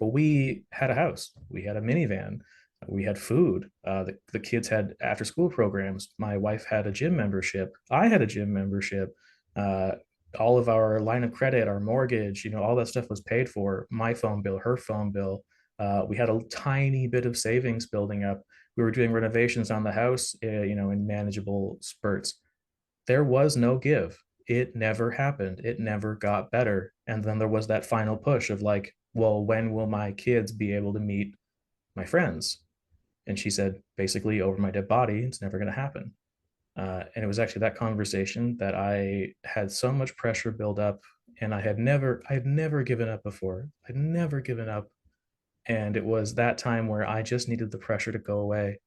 But we had a house, we had a minivan, we had food. The kids had after school programs. My wife had a gym membership. I had a gym membership. Uh, all of our line of credit, our mortgage, all that stuff was paid for. My phone bill, her phone bill. We had a tiny bit of savings building up. We were doing renovations on the house, in manageable spurts. There was no give. It never happened. It never got better. And then there was that final push of like, well, when will my kids be able to meet my friends? And she said, basically, over my dead body, it's never going to happen. And it was actually that conversation that I had so much pressure build up, and I had never given up before. I'd never given up, and it was that time where I just needed the pressure to go away.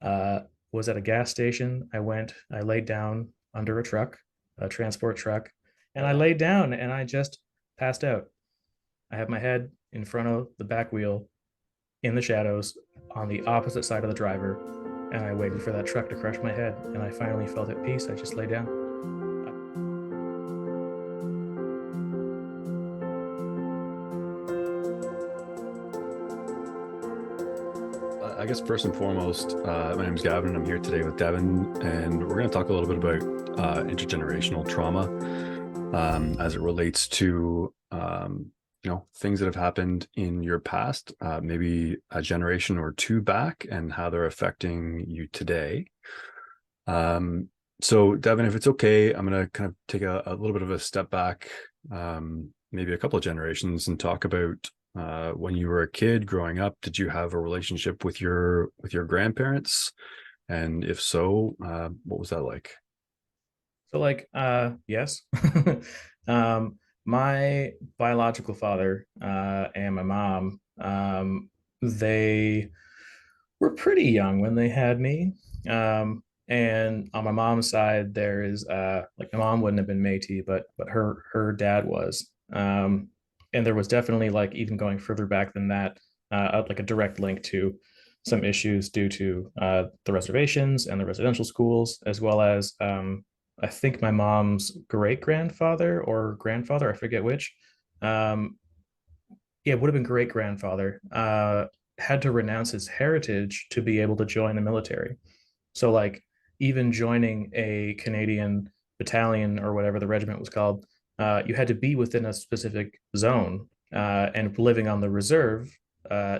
Uh, was at a gas station. I laid down under a truck, a transport truck, and I laid down and I just passed out. I had my head in front of the back wheel in the shadows on the opposite side of the driver, and I waited for that truck to crush my head, and I finally felt at peace. I just lay down. I guess first and foremost, my name is Gavin, and I'm here today with Devon, and we're going to talk a little bit about intergenerational trauma as it relates to things that have happened in your past, maybe a generation or two back, and how they're affecting you today. So, Devon, if it's okay, I'm going to kind of take a little bit of a step back, maybe a couple of generations, and talk about when you were a kid growing up. Did you have a relationship with your grandparents? And if so, what was that like? So, like, yes. My biological father and my mom, they were pretty young when they had me. And on my mom's side, there is like my mom wouldn't have been Métis, but her dad was. And there was definitely like even going further back than that, like a direct link to some issues due to the reservations and the residential schools, as well as I think my mom's great grandfather or grandfather, I forget which. Um, yeah, it would have been great grandfather. Had to renounce his heritage to be able to join the military. So, like, even joining a Canadian battalion or whatever the regiment was called, you had to be within a specific zone. And living on the reserve,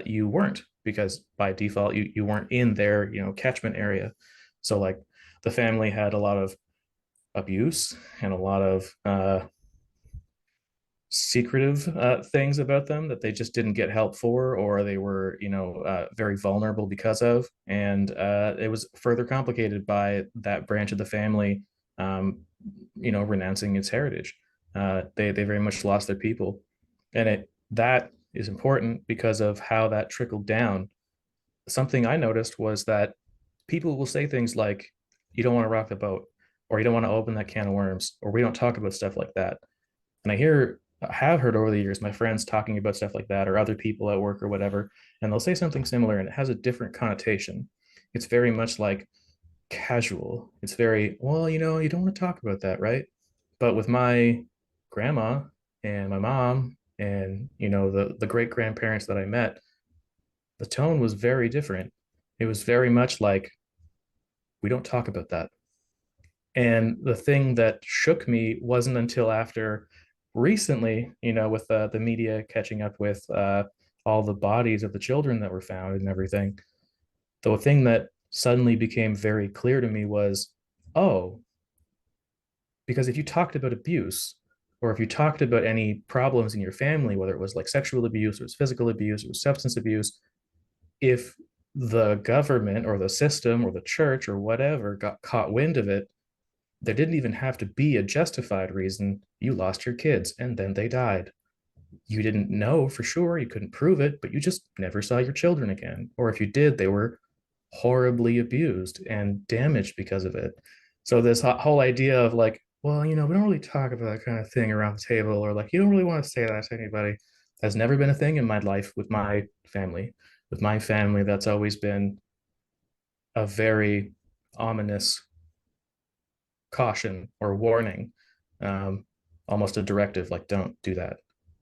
you weren't, because by default you weren't in their catchment area. So, like, the family had a lot of abuse and a lot of secretive things about them that they just didn't get help for, or they were very vulnerable because of. And it was further complicated by that branch of the family renouncing its heritage. They very much lost their people, and it that is important because of how that trickled down. Something I noticed was that people will say things like, you don't want to rock the boat, or you don't want to open that can of worms, or we don't talk about stuff like that. And I have heard over the years my friends talking about stuff like that, or other people at work or whatever, and they'll say something similar and it has a different connotation. It's very much like casual. It's very, well, you don't want to talk about that, right? But with my grandma and my mom and the great grandparents that I met, the tone was very different. It was very much like, we don't talk about that. And the thing that shook me wasn't until after recently, with the media catching up with all the bodies of the children that were found and everything. The thing that suddenly became very clear to me was, oh, because if you talked about abuse, or if you talked about any problems in your family, whether it was like sexual abuse, or it was physical abuse, or it was substance abuse, if the government or the system or the church or whatever got caught wind of it, there didn't even have to be a justified reason. You lost your kids and then they died. You didn't know for sure, you couldn't prove it, but you just never saw your children again. Or if you did, they were horribly abused and damaged because of it. So this whole idea of like, well, we don't really talk about that kind of thing around the table, or like, you don't really want to say that to anybody, has never been a thing in my life with my family. With my family, that's always been a very ominous caution or warning, um, almost a directive, like, don't do that.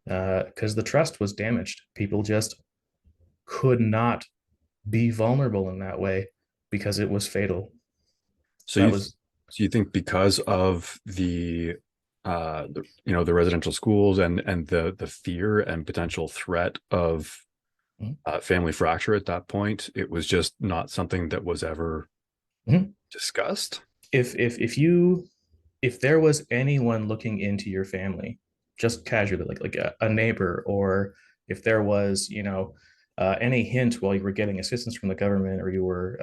because the trust was damaged. People just could not be vulnerable in that way because it was fatal. So That you was so you think because of the residential schools and the fear and potential threat of family fracture at that point, it was just not something that was ever Mhm. discussed? If there was anyone looking into your family, just casually, like a neighbor, or if there was, any hint while you were getting assistance from the government, or you were,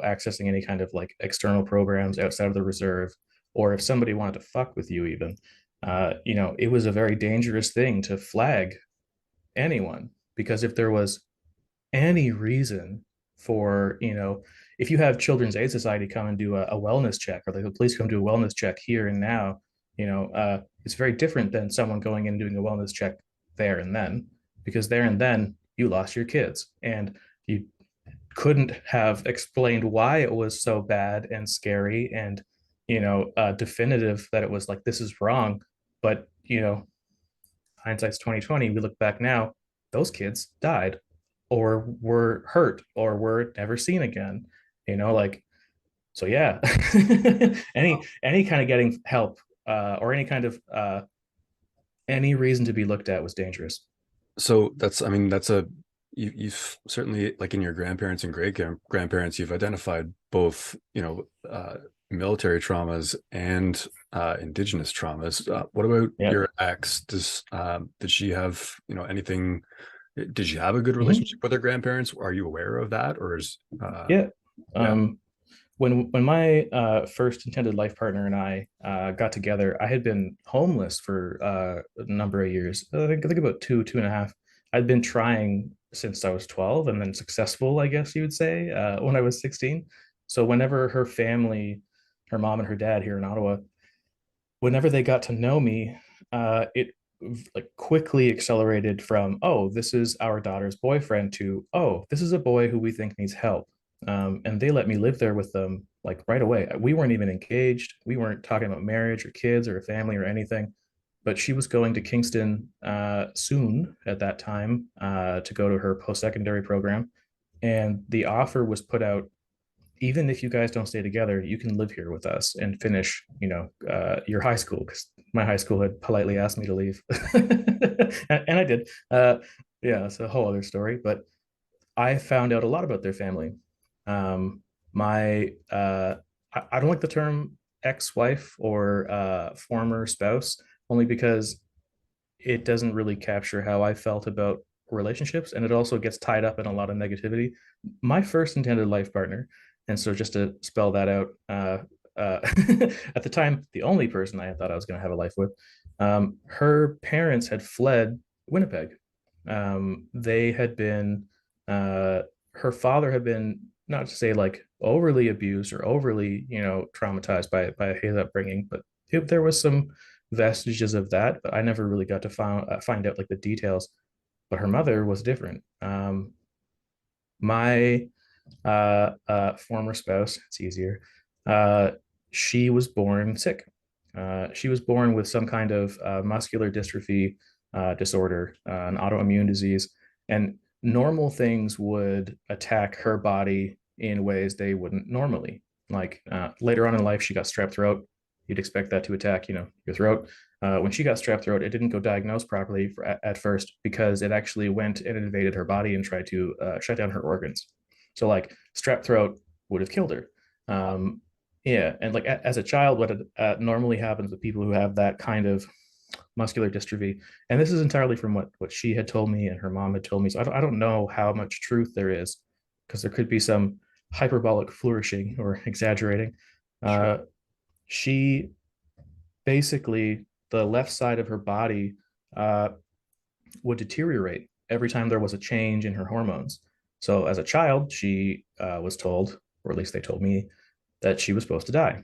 accessing any kind of like external programs outside of the reserve, or if somebody wanted to fuck with you, even, it was a very dangerous thing to flag anyone, because if there was any reason for, if you have Children's Aid Society come and do a wellness check, or like the police come do a wellness check here and now, it's very different than someone going in and doing a wellness check there and then, because there and then you lost your kids and you couldn't have explained why it was so bad and scary and, definitive that it was like, this is wrong. But, hindsight's 2020. We look back now, those kids died or were hurt or were never seen again. Like, so yeah. Any kind of getting help, or any kind of, any reason to be looked at was dangerous. So I mean, you've certainly, like in your grandparents and great grandparents, you've identified both, military traumas and indigenous traumas. What about Yeah. your ex? Did she have, anything? Did she have a good Mhm. relationship with her grandparents? Are you aware of that, or is Yeah. yeah? um when my first intended life partner and I got together, I had been homeless for a number of years. I think about two and a half. I'd been trying since I was 12, and then successful, I guess you would say, when I was 16. So whenever her family, her mom and her dad here in Ottawa, whenever they got to know me, it like quickly accelerated from, oh, this is our daughter's boyfriend, to, oh, this is a boy who we think needs help. And they let me live there with them like right away. We weren't even engaged. We weren't talking about marriage or kids or a family or anything. But she was going to Kingston soon at that time, to go to her post secondary program. And the offer was put out, even if you guys don't stay together, you can live here with us and finish, your high school, because my high school had politely asked me to leave, and I did. Yeah, it's a whole other story. But I found out a lot about their family. My I don't like the term ex-wife or former spouse, only because it doesn't really capture how I felt about relationships, and it also gets tied up in a lot of negativity. My first intended life partner, and so just to spell that out, at the time, the only person I thought I was going to have a life with, her parents had fled Winnipeg. They had been, her father had been, not to say like overly abused or overly, traumatized by his upbringing, but there was some vestiges of that, but I never really got to find out like the details. But her mother was different. My former spouse, it's easier. Uh, she was born sick. She was born with some kind of muscular dystrophy disorder, an autoimmune disease, and normal things would attack her body in ways they wouldn't normally. Like, later on in life, she got strep throat. You'd expect that to attack, your throat. When she got strep throat, it didn't go diagnosed properly at first, because it actually went and invaded her body and tried to shut down her organs. So like strep throat would have killed her. Um, yeah, and like as a child, what normally happens with people who have that kind of muscular dystrophy, and this is entirely from what she had told me and her mom had told me. So I don't know how much truth there is, because there could be some hyperbolic flourishing or exaggerating. Sure. Uh, she basically, the left side of her body uh, would deteriorate every time there was a change in her hormones. So as a child, she was told, or at least they told me, that she was supposed to die.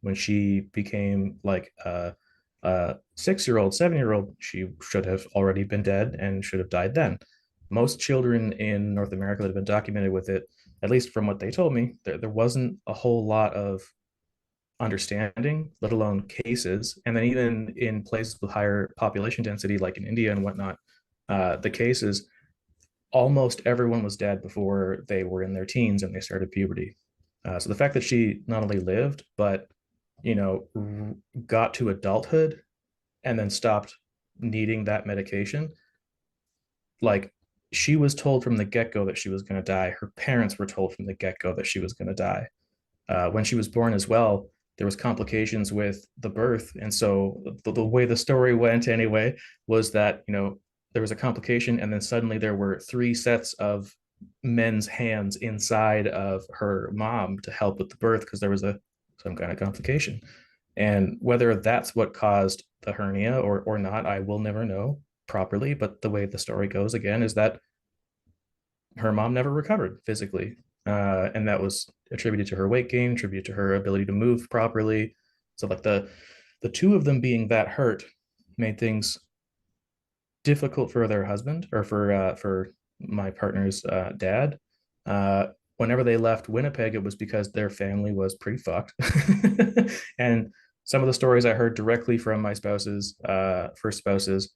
When she became like a 6-year old, 7-year old, she should have already been dead and should have died then. Most children in North America that have been documented with it, at least from what they told me, there wasn't a whole lot of understanding, let alone cases. And then even in places with higher population density, like in India and whatnot, the cases, almost everyone was dead before they were in their teens and they started puberty. So the fact that she not only lived, but got to adulthood and then stopped needing that medication, like she was told from the get-go that she was going to die. Her parents were told from the get-go that she was going to die. When she was born as well, there was complications with the birth, and so the way the story went anyway was that there was a complication, and then suddenly there were three sets of men's hands inside of her mom to help with the birth because there was a some kind of complication. And whether that's what caused the hernia or not, I will never know properly. But the way the story goes again is that her mom never recovered physically. And that was attributed to her weight gain, attributed to her ability to move properly. So like the two of them being that hurt made things difficult for their husband or for my partner's dad. Whenever they left Winnipeg, it was because their family was pretty fucked. And some of the stories I heard directly from my spouse's first spouse's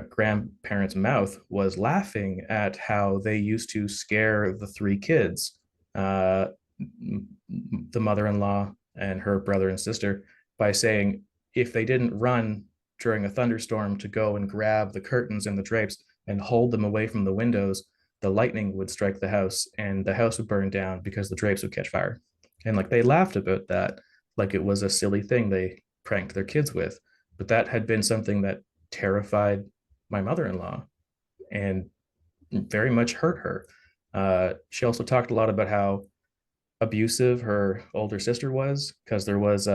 grandparents' mouth was laughing at how they used to scare the three kids, uh, the mother-in-law and her brother and sister, by saying if they didn't run during a thunderstorm to go and grab the curtains and the drapes and hold them away from the windows, the lightning would strike the house and the house would burn down because the drapes would catch fire. And like they laughed about that like it was a silly thing they pranked their kids with. But that had been something that terrified my mother-in-law and very much hurt her. She also talked a lot about how abusive her older sister was because there was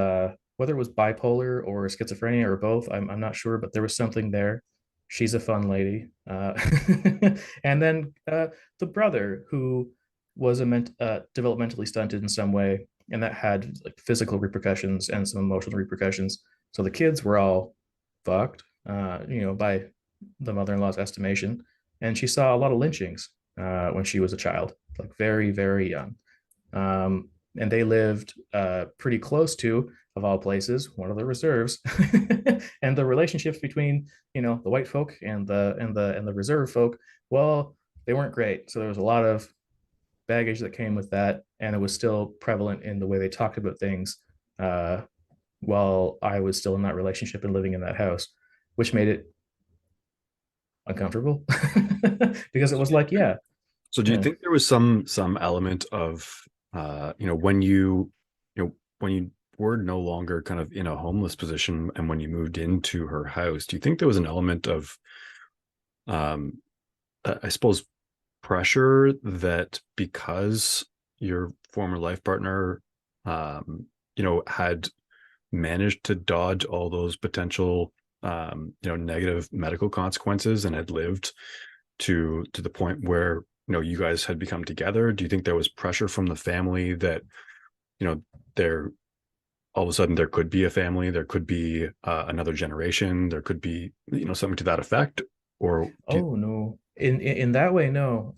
whether it was bipolar or schizophrenia or both, I'm not sure, but there was something there. She's a fun lady. And then the brother who was developmentally stunted in some way, and that had like physical repercussions and some emotional repercussions. So the kids were all fucked, by the mother-in-law's estimation, and she saw a lot of lynchings when she was a child, like very, very young. And they lived pretty close to, of all places, one of the reserves. And the relationships between the white folk and the reserve folk, well, they weren't great. So there was a lot of baggage that came with that, and it was still prevalent in the way they talked about things uh, while I was still in that relationship and living in that house, which made it uncomfortable because it was like, yeah, So do you yeah. think there was some element of when when you were no longer kind of in a homeless position and when you moved into her house, do you think there was an element of um I suppose pressure that because your former life partner had managed to dodge all those potential negative medical consequences and had lived to the point where you guys had become together? Do you think there was pressure from the family that there all of a sudden there could be a family, there could be another generation, there could be something to that effect? Or do you? Oh no. In that way, no.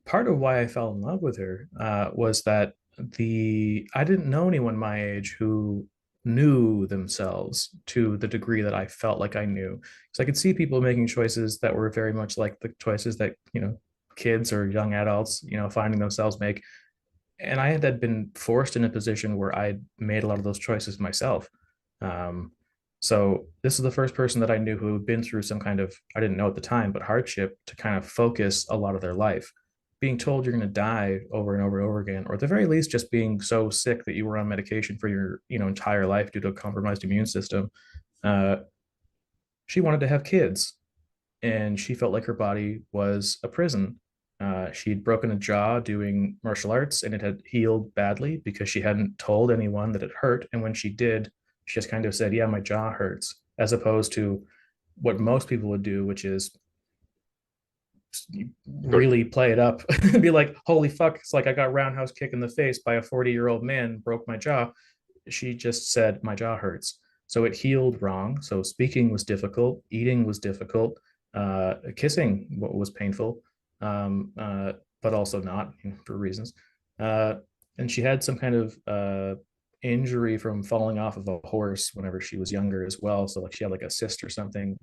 Part of why I fell in love with her was that the I didn't know anyone my age who knew themselves to the degree that I felt like I knew. Because I could see people making choices that were very much like the choices that, kids or young adults, finding themselves make. And I had been forced in a position where I made a lot of those choices myself. Um, so this is the first person that I knew who had been through some kind of, I didn't know at the time, but hardship to kind of focus a lot of their life. Being told you're going to die over and over and over again, or at the very least, just being so sick that you were on medication for your, entire life due to a compromised immune system. Uh, she wanted to have kids, and she felt like her body was a prison. She'd broken a jaw doing martial arts, and it had healed badly because she hadn't told anyone that it hurt. And when she did, she just kind of said, "Yeah, my jaw hurts," as opposed to what most people would do, which is really play it up and be like, "Holy fuck!" It's like I got roundhouse kick in the face by a 40-year-old man, broke my jaw. She just said, "My jaw hurts." So it healed wrong. So speaking was difficult, eating was difficult, kissing was painful, but also not, for reasons. Uh, and she had some kind of injury from falling off of a horse whenever she was younger as well. So like she had like a cyst or something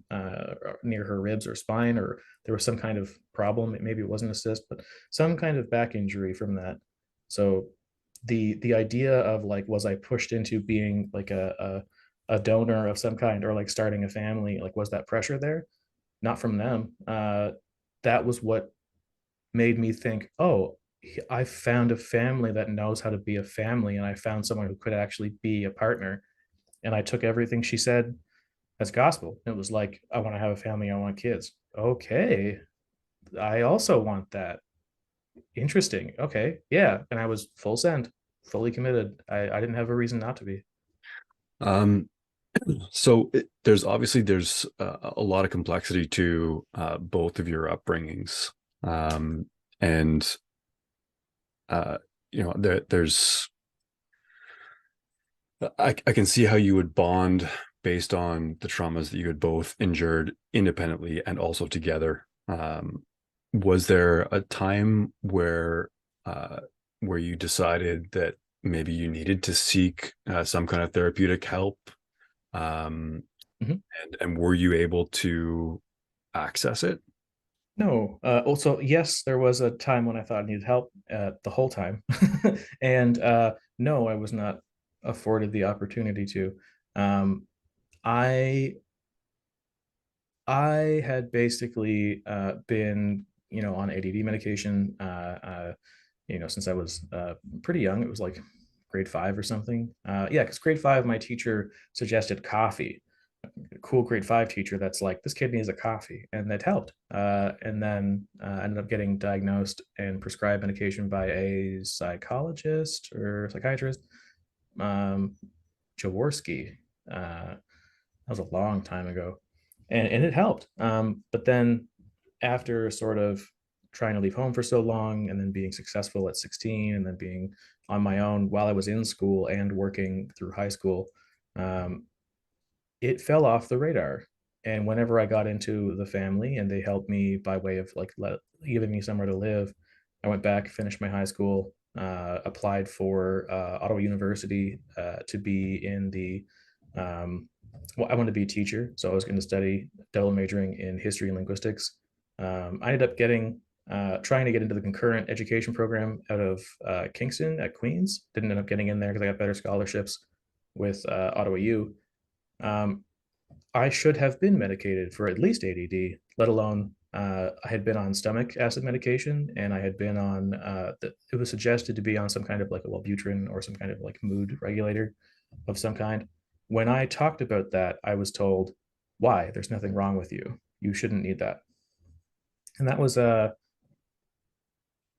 near her ribs or spine, or there was some kind of problem. Maybe it wasn't a cyst, but some kind of back injury from that. So the idea of like, was I pushed into being like a donor of some kind, or like starting a family? Like, was that pressure there? Not from them. That was what made me think, oh, I found a family that knows how to be a family, and I found someone who could actually be a partner. And I took everything she said as gospel. It was like, I want to have a family, I want kids. Okay, I also want that. Interesting. Okay, yeah. And I was full send, fully committed. I didn't have a reason not to be. Um, so there's a lot of complexity to both of your upbringings, um, and uh, there's I can see how you would bond based on the traumas that you had both endured independently and also together. Was there a time uh, where you decided that maybe you needed to seek some kind of therapeutic help? Um, Mhm. and were you able to access it? No. Also, yes, there was a time when I thought I needed help the whole time. And no, I was not afforded the opportunity to. Um, I I had basically been, on ADD medication, since I was pretty young. It was like grade five or something. Yeah, because grade five, my teacher suggested coffee. A cool grade five teacher that's like, this kid needs a coffee, and that helped. And then ended up getting diagnosed and prescribed medication by a psychologist or psychiatrist, um, Jaworski. That was a long time ago, and it helped. But then after sort of trying to leave home for so long, and then being successful at 16, and then being on my own while I was in school and working through high school, um, it fell off the radar. And whenever I got into the family and they helped me by way of like giving me somewhere to live, I went back, finished my high school, applied for Ottawa University to be in the well, I wanted to be a teacher, so I was going to study double majoring in history and linguistics. I ended up getting trying to get into the concurrent education program out of Kingston at Queens. Didn't end up getting in there because I got better scholarships with Ottawa U. Um, I should have been medicated for at least ADD, let alone I had been on stomach acid medication, and I had been on it was suggested to be on some kind of like a Wellbutrin or some kind of like mood regulator of some kind. When I talked about that, I was told, why? There's nothing wrong with you. You shouldn't need that. And that was a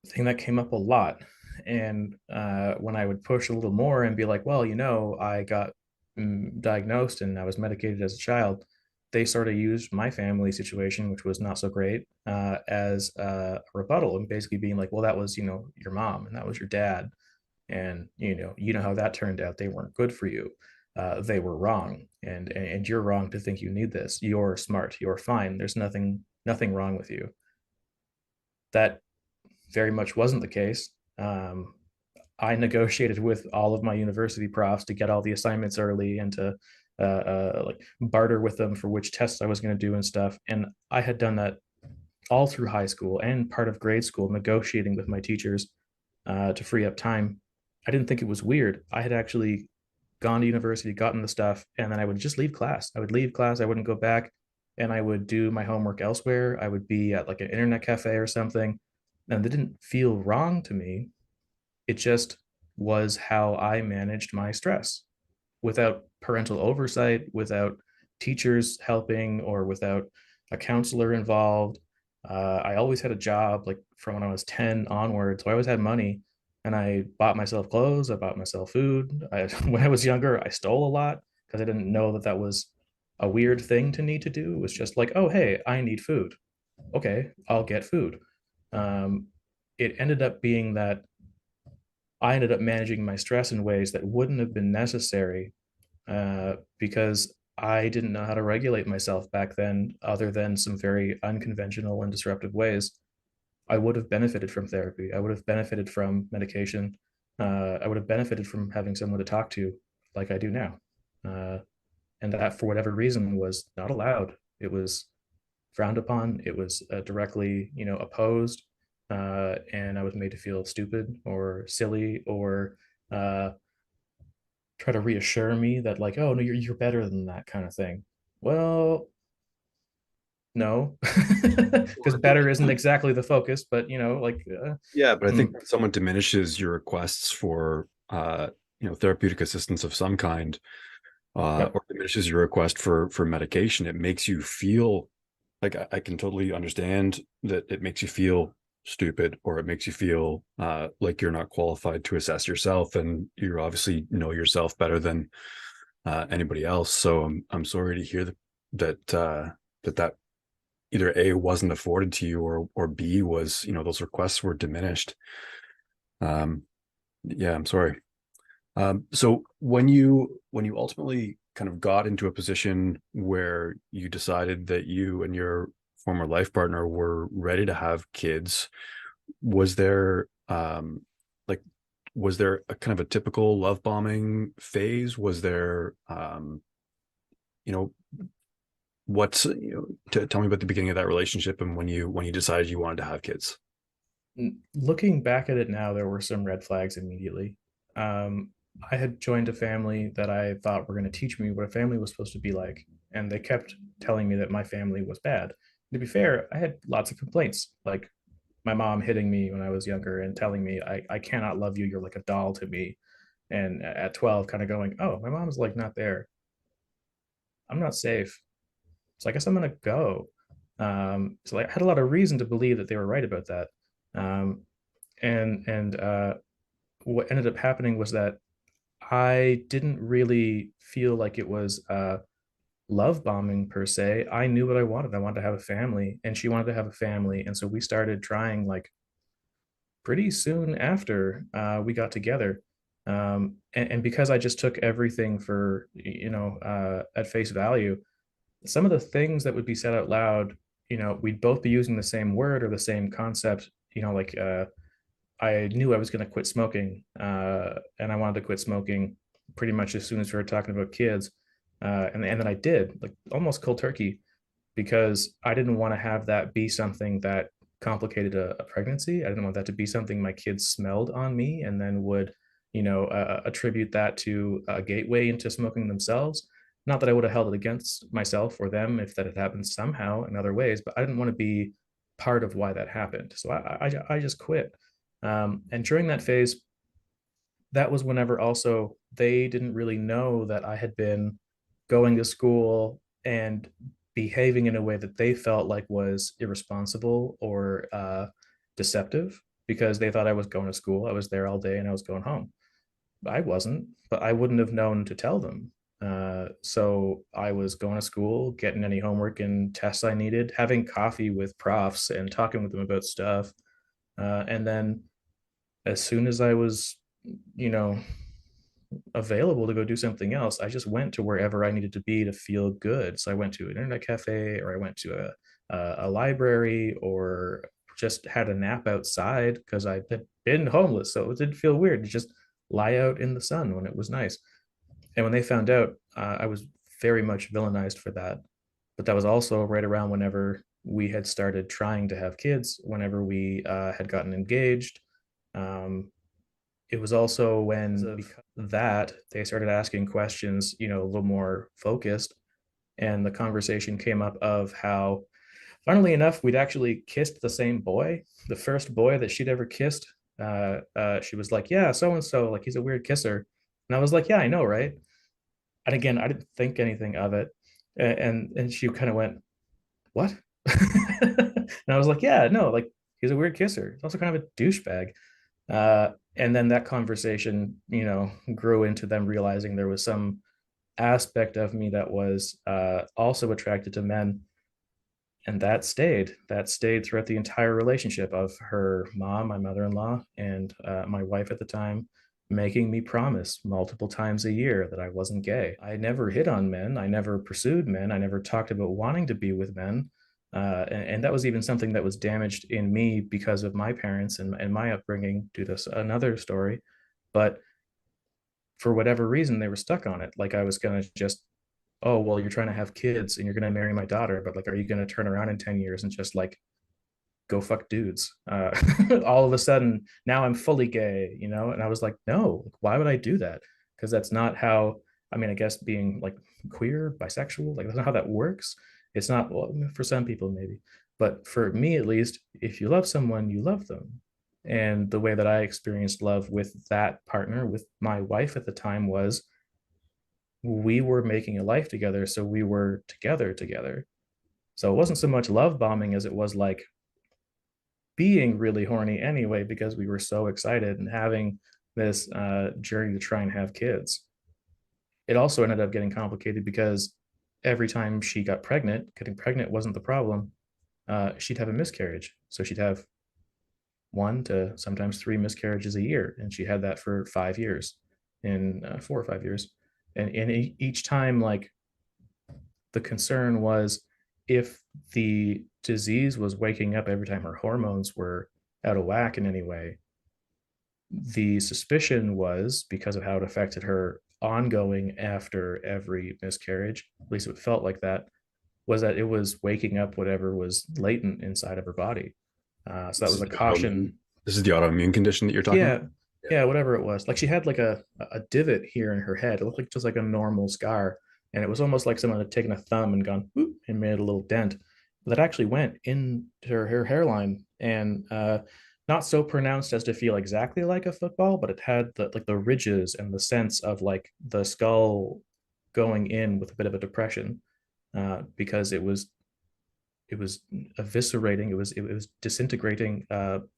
thing that came up a lot. And when I would push a little more and be like, well, I got diagnosed and I was medicated as a child, they sort of used my family situation, which was not so great, as a rebuttal, and basically being like, well, that was, your mom and that was your dad. And, how that turned out. They weren't good for you. They were wrong. And you're wrong to think you need this. You're smart. You're fine. There's nothing wrong with you. That very much wasn't the case. I negotiated with all of my university profs to get all the assignments early and to like barter with them for which tests I was going to do and stuff. And I had done that all through high school and part of grade school, negotiating with my teachers to free up time. I didn't think it was weird. I had actually gone to university, gotten the stuff, and then I would just leave class. I would leave class, I wouldn't go back, and I would do my homework elsewhere. I would be at like an internet cafe or something. And it didn't feel wrong to me. It just was how I managed my stress without parental oversight, without teachers helping, or without a counselor involved. I always had a job, like from when I was 10 onward. So I always had money, and I bought myself clothes. I bought myself food. When I was younger, I stole a lot because I didn't know that that was a weird thing to need to do. It was just like, oh, hey, I need food. Okay, I'll get food. Um, it ended up being that I ended up managing my stress in ways that wouldn't have been necessary because I didn't know how to regulate myself back then, other than some very unconventional and disruptive ways. I would have benefited from therapy. I would have benefited from medication. I would have benefited from having someone to talk to like I do now. Uh, and that, for whatever reason, was not allowed. It was frowned upon. It was directly, opposed. And I was made to feel stupid or silly or uh, try to reassure me that, like, oh no, you're better than that kind of thing. Well, no, because better isn't exactly the focus, but like, Yeah, but I mm, think when someone diminishes your requests for therapeutic assistance of some kind, yep, or diminishes your request for medication, it makes you feel like I can totally understand that it makes you feel stupid, or it makes you feel like you're not qualified to assess yourself, and you obviously know yourself better than anybody else. So I'm sorry to hear that either A, wasn't afforded to you, or B, was, those requests were diminished. Um, yeah, I'm sorry. So when you ultimately kind of got into a position where you decided that you and your former life partner were ready to have kids, was there like was there a kind of a typical love bombing phase? Was there you know what's tell me about the beginning of that relationship, and when you decided you wanted to have kids. looking back at it now, there were some red flags immediately. Um, I had joined a family that I thought were going to teach me what a family was supposed to be like, and they kept telling me that my family was bad. To be fair, I had lots of complaints, like my mom hitting me when I was younger and telling me, I cannot love you. You're like a doll to me. And at 12, kind of going, oh, my mom's like not there. I'm not safe. So I guess I'm going to go. So like, I had a lot of reason to believe that they were right about that. Um, and what ended up happening was that I didn't really feel like it was love bombing per se. I knew what I wanted. I wanted to have a family, and she wanted to have a family, and so we started trying like pretty soon after we got together. And because I just took everything for at face value, some of the things that would be said out loud, we'd both be using the same word or the same concept. Like I knew I was going to quit smoking, and I wanted to quit smoking pretty much as soon as we were talking about kids. And then I did, like almost cold turkey, because I didn't want to have that be something that complicated a pregnancy. I didn't want that to be something my kids smelled on me and then would, attribute that to a gateway into smoking themselves. Not that I would have held it against myself or them if that had happened somehow in other ways, but I didn't want to be part of why that happened. So I just quit. And during that phase, that was whenever also they didn't really know that I had been going to school and behaving in a way that they felt like was irresponsible or deceptive, because they thought I was going to school. I was there all day and I was going home. I wasn't, but I wouldn't have known to tell them. So I was going to school, getting any homework and tests I needed, having coffee with profs and talking with them about stuff. And then as soon as I was, you know, available to go do something else, I just went to wherever I needed to be to feel good. So I went to an internet cafe, or I went to a library, or just had a nap outside because I had been homeless. So it didn't feel weird to just lie out in the sun when it was nice. And when they found out, I was very much villainized for that. But that was also right around whenever we had started trying to have kids, whenever we had gotten engaged. Um, it was also when because of that they started asking questions, a little more focused, and the conversation came up of how, funnily enough, we'd actually kissed the same boy, the first boy that she'd ever kissed. She was like, "Yeah, so and so, like he's a weird kisser," and I was like, "Yeah, I know, right?" And again, I didn't think anything of it, and she kind of went, "What?" And I was like, "Yeah, no, like he's a weird kisser. He's also kind of a douchebag." And then that conversation, grew into them realizing there was some aspect of me that was also attracted to men. And that stayed throughout the entire relationship of her mom, my mother-in-law, and my wife at the time, making me promise multiple times a year that I wasn't gay. I never hit on men. I never pursued men. I never talked about wanting to be with men. And that was even something that was damaged in me because of my parents and my upbringing due to another story. But for whatever reason, they were stuck on it. Like I was going to just, oh, well, you're trying to have kids and you're going to marry my daughter, but like, are you going to turn around in 10 years and just like go fuck dudes? All of a sudden, now I'm fully gay, you know? And I was like, no, why would I do that? Because that's not how, I mean, I guess being like queer, bisexual, like that's not how that works. It's not, well, for some people, maybe. But for me, at least, if you love someone, you love them. And the way that I experienced love with that partner, with my wife at the time, was we were making a life together. So we were together. So it wasn't so much love bombing as it was like being really horny anyway, because we were so excited and having this journey to try and have kids. It also ended up getting complicated because every time she got pregnant, getting pregnant wasn't the problem. She'd have a miscarriage. So she'd have one to sometimes three miscarriages a year. And she had that for 5 years, in 4 or 5 years. And each time, like, the concern was if the disease was waking up every time her hormones were out of whack in any way, the suspicion was because of how it affected her ongoing after every miscarriage, at least it felt like that, was that it was waking up whatever was latent inside of her body. So that This was is a the autoimmune. caution. This is the autoimmune condition that you're talking about. Yeah, yeah, whatever it was. Like she had like a divot here in her head. It looked like just like a normal scar, and it was almost like someone had taken a thumb and gone whoop and made a little dent. But that actually went into her hairline, and not so pronounced as to feel exactly like a football, but it had the like the ridges and the sense of like the skull going in with a bit of a depression, because it was eviscerating, it was disintegrating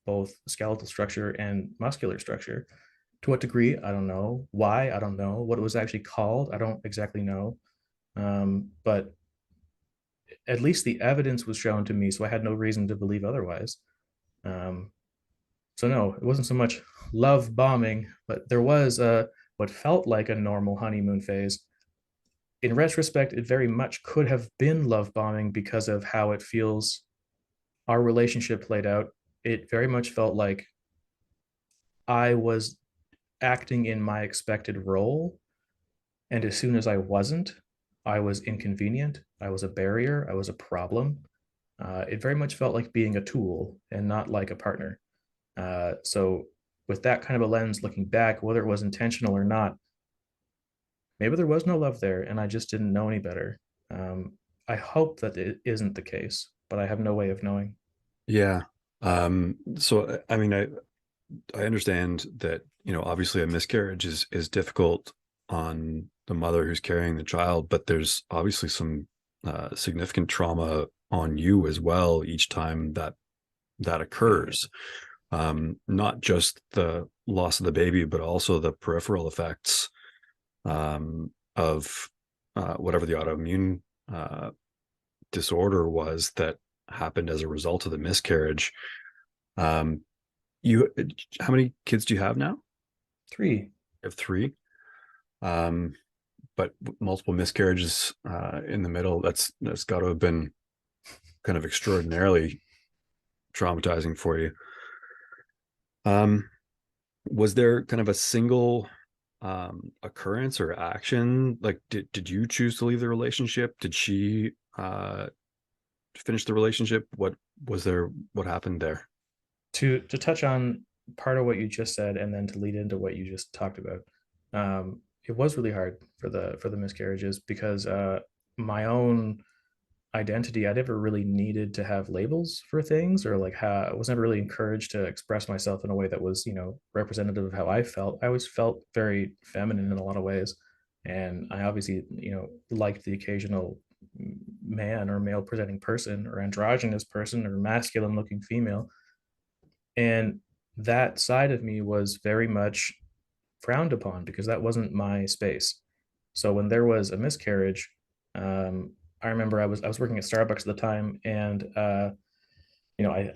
both skeletal structure and muscular structure. To what degree, I don't know. Why, I don't know. What it was actually called, I don't exactly know. But at least the evidence was shown to me, so I had no reason to believe otherwise. um, so no, it wasn't so much love bombing, but there was what felt like a normal honeymoon phase. In retrospect, it very much could have been love bombing because of how it feels our relationship played out. It very much felt like I was acting in my expected role. And as soon as I wasn't, I was inconvenient. I was a barrier. I was a problem. It very much felt like being a tool and not like a partner. So, with that kind of a lens looking back, whether it was intentional or not, maybe there was no love there and I just didn't know any better. I hope that it isn't the case, but I have no way of knowing. Yeah. So I mean, I understand that, obviously a miscarriage is difficult on the mother who's carrying the child, but there's obviously some significant trauma on you as well each time that occurs. Not just the loss of the baby, but also the peripheral effects of whatever the autoimmune uh, disorder was that happened as a result of the miscarriage. Um, you, how many kids do you have now? Three. You have three. Um, but multiple miscarriages in the middle. That's got to have been kind of extraordinarily traumatizing for you. Um, was there kind of a single occurrence or action? Like, did you choose to leave the relationship? Did she finish the relationship? What was there? What happened there? To touch on part of what you just said and then to lead into what you just talked about, it was really hard for the miscarriages because my own identity, I never really needed to have labels for things, or like how I was never really encouraged to express myself in a way that was, representative of how I felt. I always felt very feminine in a lot of ways, and I obviously, liked the occasional man or male presenting person or androgynous person or masculine looking female. And that side of me was very much frowned upon because that wasn't my space. So when there was a miscarriage, I remember I was working at Starbucks at the time, and I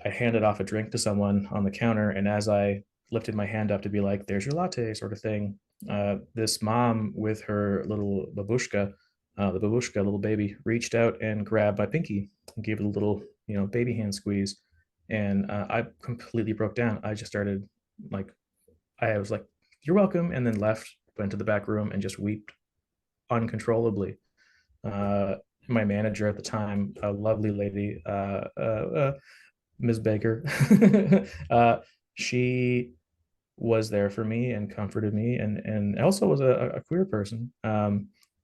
handed off a drink to someone on the counter, and as I lifted my hand up to be like, "There's your latte," sort of thing, this mom with her little babushka, the babushka little baby, reached out and grabbed my pinky and gave it a little baby hand squeeze, and I completely broke down. I just started like I was like you're welcome, and then left, went to the back room, and just wept uncontrollably. Uh, my manager at the time, a lovely lady, Ms. Baker, uh, she was there for me and comforted me, and also was a queer person,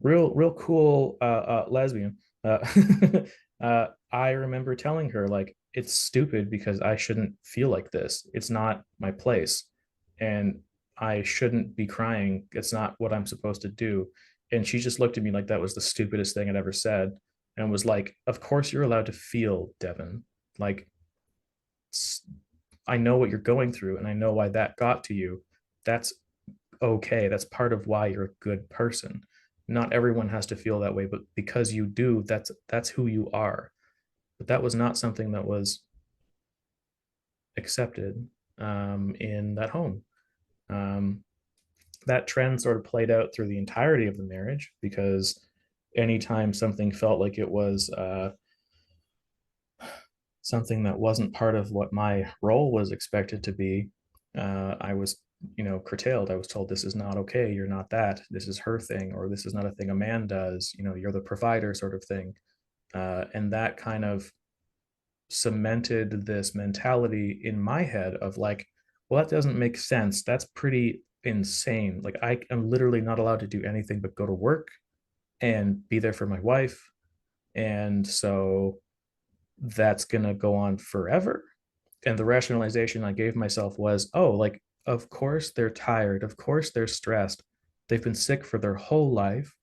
real cool lesbian. I remember telling her like it's stupid because I shouldn't feel like this. It's not my place, and I shouldn't be crying. It's not what I'm supposed to do. And she just looked at me like that was the stupidest thing I'd ever said, and was like, "Of course you're allowed to feel, Devon. Like I know what you're going through and I know why that got to you. That's okay. That's part of why you're a good person. Not everyone has to feel that way, but because you do, that's who you are." But that was not something that was accepted in that home. Um, that trend sort of played out through the entirety of the marriage because anytime something felt like it was something that wasn't part of what my role was expected to be, I was, curtailed. I was told this is not okay. You're not that. This is her thing, or this is not a thing a man does. You're the provider, sort of thing. And that kind of cemented this mentality in my head of like, well, that doesn't make sense. That's pretty insane. Like I am literally not allowed to do anything but go to work and be there for my wife. And so that's going to go on forever. And the rationalization I gave myself was, oh, like, of course they're tired. Of course they're stressed. They've been sick for their whole life.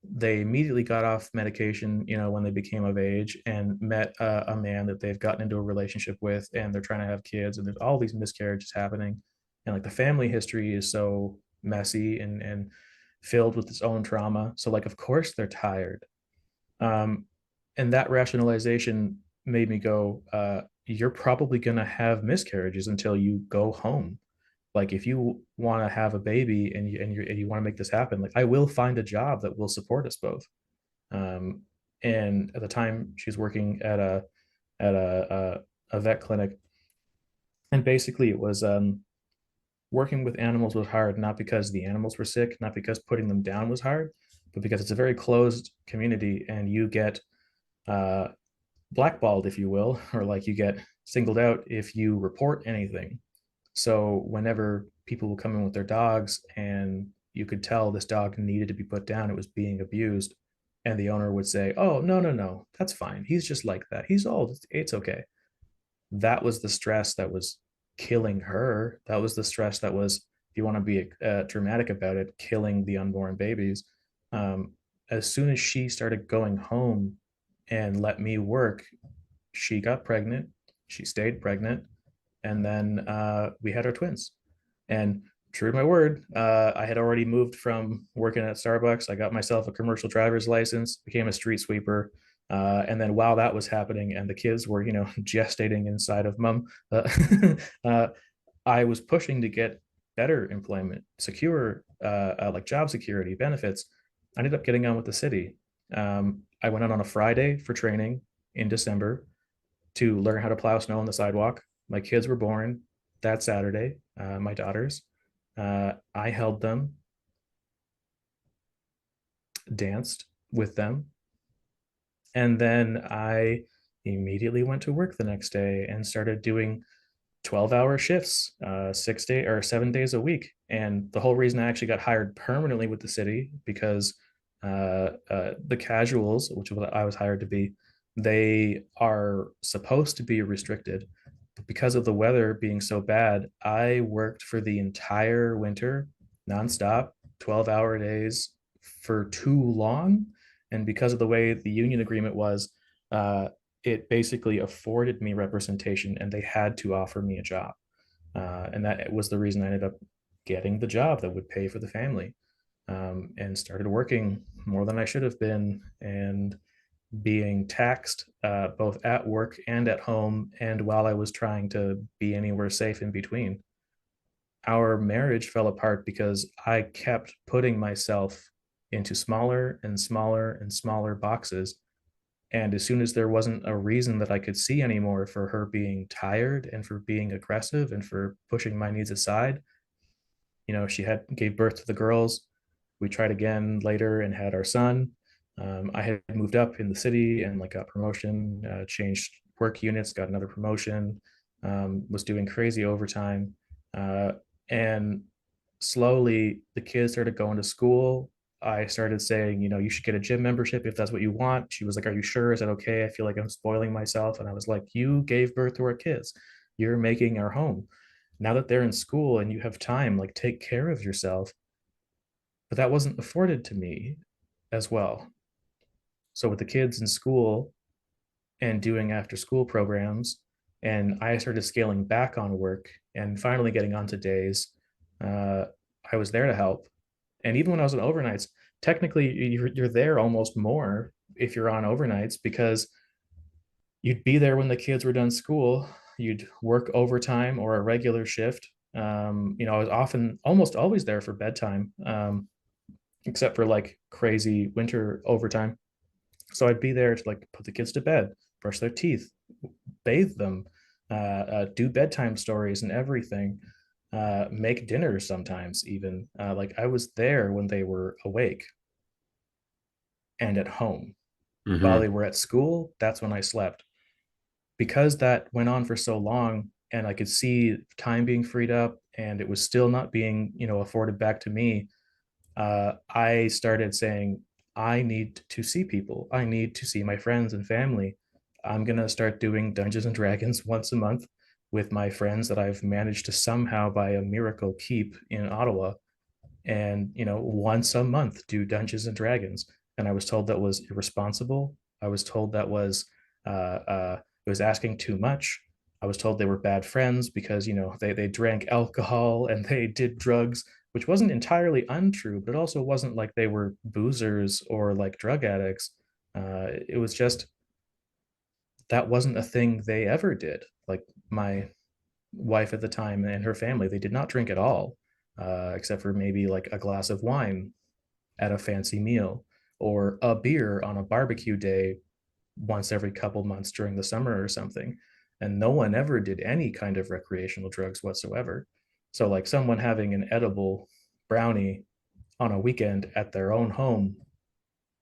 They immediately got off medication, when they became of age and met a man that they've gotten into a relationship with, and they're trying to have kids, and there's all these miscarriages happening. And like the family history is so messy and filled with its own trauma. So, like, of course they're tired. Um, and that rationalization made me go, you're probably going to have miscarriages until you go home. Like if you want to have a baby and you want to make this happen, like I will find a job that will support us both. Um, and at the time, she's working at a vet clinic, and basically it was working with animals was hard, not because the animals were sick, not because putting them down was hard, but because it's a very closed community, and you get uh, blackballed, if you will, or like you get singled out if you report anything. So whenever people will come in with their dogs and you could tell this dog needed to be put down, it was being abused, and the owner would say, "Oh, no, no, no, that's fine. He's just like that. He's old. It's okay." That was the stress that was killing her. That was the stress that was, if you want to be dramatic about it, killing the unborn babies. Um, as soon as she started going home and let me work, she got pregnant. She stayed pregnant, and then we had our twins. And true to my word, I had already moved from working at Starbucks. I got myself a commercial driver's license, became a street sweeper. And then while that was happening and the kids were, gestating inside of mom, uh, I was pushing to get better employment, secure, like job security, benefits. I ended up getting on with the city. I went out on a Friday for training in December to learn how to plow snow on the sidewalk. My kids were born that Saturday, my daughters. I held them, danced with them, and then I immediately went to work the next day and started doing 12-hour shifts, 6 day or 7 days a week. And the whole reason I actually got hired permanently with the city because the casuals, which is what I was hired to be, they are supposed to be restricted. But because of the weather being so bad, I worked for the entire winter nonstop, 12-hour days for too long. And because of the way the union agreement was, it basically afforded me representation, and they had to offer me a job. And that was the reason I ended up getting the job that would pay for the family, and started working more than I should have been, and being taxed both at work and at home, and while I was trying to be anywhere safe in between. Our marriage fell apart because I kept putting myself into smaller and smaller and smaller boxes. And as soon as there wasn't a reason that I could see anymore for her being tired and for being aggressive and for pushing my needs aside, She had gave birth to the girls. We tried again later and had our son. I had moved up in the city and like got promotion, changed work units, got another promotion, was doing crazy overtime. And slowly the kids started going to school. I started saying, you should get a gym membership if that's what you want. She was like, "Are you sure? Is that okay? I feel like I'm spoiling myself." And I was like, "You gave birth to our kids. You're making our home. Now that they're in school and you have time, like take care of yourself." But that wasn't afforded to me as well. So with the kids in school and doing after school programs, and I started scaling back on work and finally getting onto days, uh, I was there to help. And even when I was on overnights, technically you're there almost more if you're on overnights because you'd be there when the kids were done school. You'd work overtime or a regular shift. I was often almost always there for bedtime, except for like crazy winter overtime. So I'd be there to like put the kids to bed, brush their teeth, bathe them, do bedtime stories and everything, make dinners sometimes even. Like I was there when they were awake and at home. While Hmm. they were at school, that's when I slept. Because that went on for so long and I could see time being freed up and it was still not being, afforded back to me, I started saying, I need to see people. I need to see my friends and family. I'm going to start doing Dungeons and Dragons once a month with my friends that I've managed to somehow, by a miracle, keep in Ottawa. And, once a month do Dungeons and Dragons. And I was told that was irresponsible. I was told that was, it was asking too much. I was told they were bad friends because, they drank alcohol and they did drugs, which wasn't entirely untrue, but it also wasn't like they were boozers or like drug addicts. It was just that wasn't a thing they ever did. Like my wife at the time and her family, they did not drink at all, except for maybe like a glass of wine at a fancy meal or a beer on a barbecue day once every couple months during the summer or something. And no one ever did any kind of recreational drugs whatsoever. So, like someone having an edible brownie on a weekend at their own home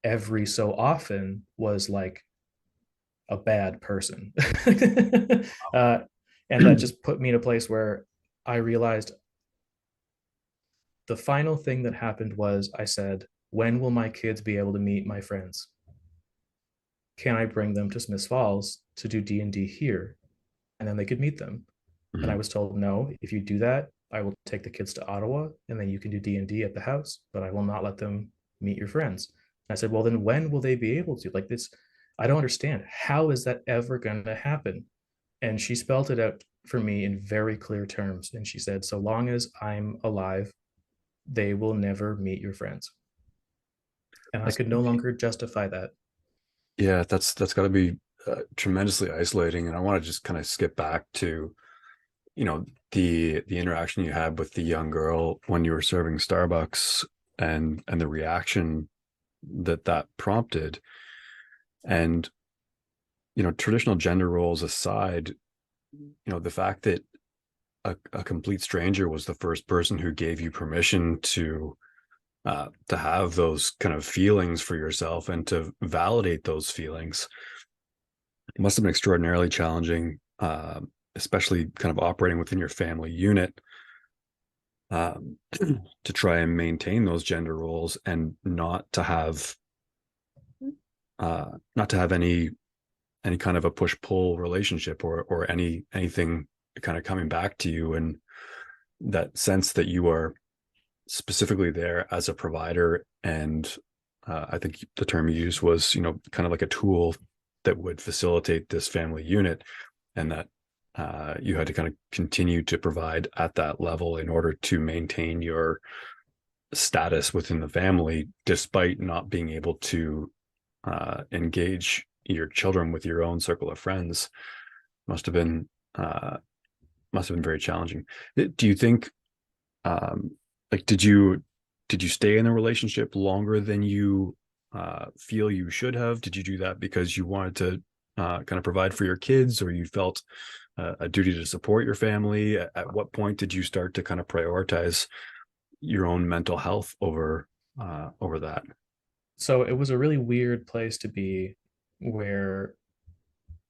every so often was like a bad person. uh, and that just put me in a place where I realized the final thing that happened was I said, when will my kids be able to meet my friends? Can I bring them to Smiths Falls to do D&D here? And then they could meet them. And I Hmm. was told, no, if you do that, I will take the kids to Ottawa and then you can do D&D at the house, but I will not let them meet your friends. And I said, well, then when will they be able to? Like this, I don't understand. How is that ever going to happen? And she spelled it out for me in very clear terms. And she said, so long as I'm alive, they will never meet your friends. And I That's could no longer justify that. yeah, that's got to be tremendously isolating. And I want to just kind of skip back to, the interaction you had with the young girl when you were serving Starbucks and the reaction that prompted. And traditional gender roles aside, the fact that a complete stranger was the first person who gave you permission to have those kind of feelings for yourself and to validate those feelings must have been extraordinarily challenging, especially kind of operating within your family unit, um, to try and maintain those gender roles and not to have any kind of a push pull relationship or anything kind of coming back to you, and that sense that you are specifically there as a provider. And I think the term you used was, kind of like a tool that would facilitate this family unit, and that you had to kind of continue to provide at that level in order to maintain your status within the family, despite not being able to engage your children with your own circle of friends. Must have been uh, must have been very challenging. Do you think, um, like, did you stay in a relationship longer than you feel you should have? Did you do that because you wanted to kind of provide for your kids, or you felt a duty to support your family? At what point did you start to kind of prioritize your own mental health over that? So it was a really weird place to be where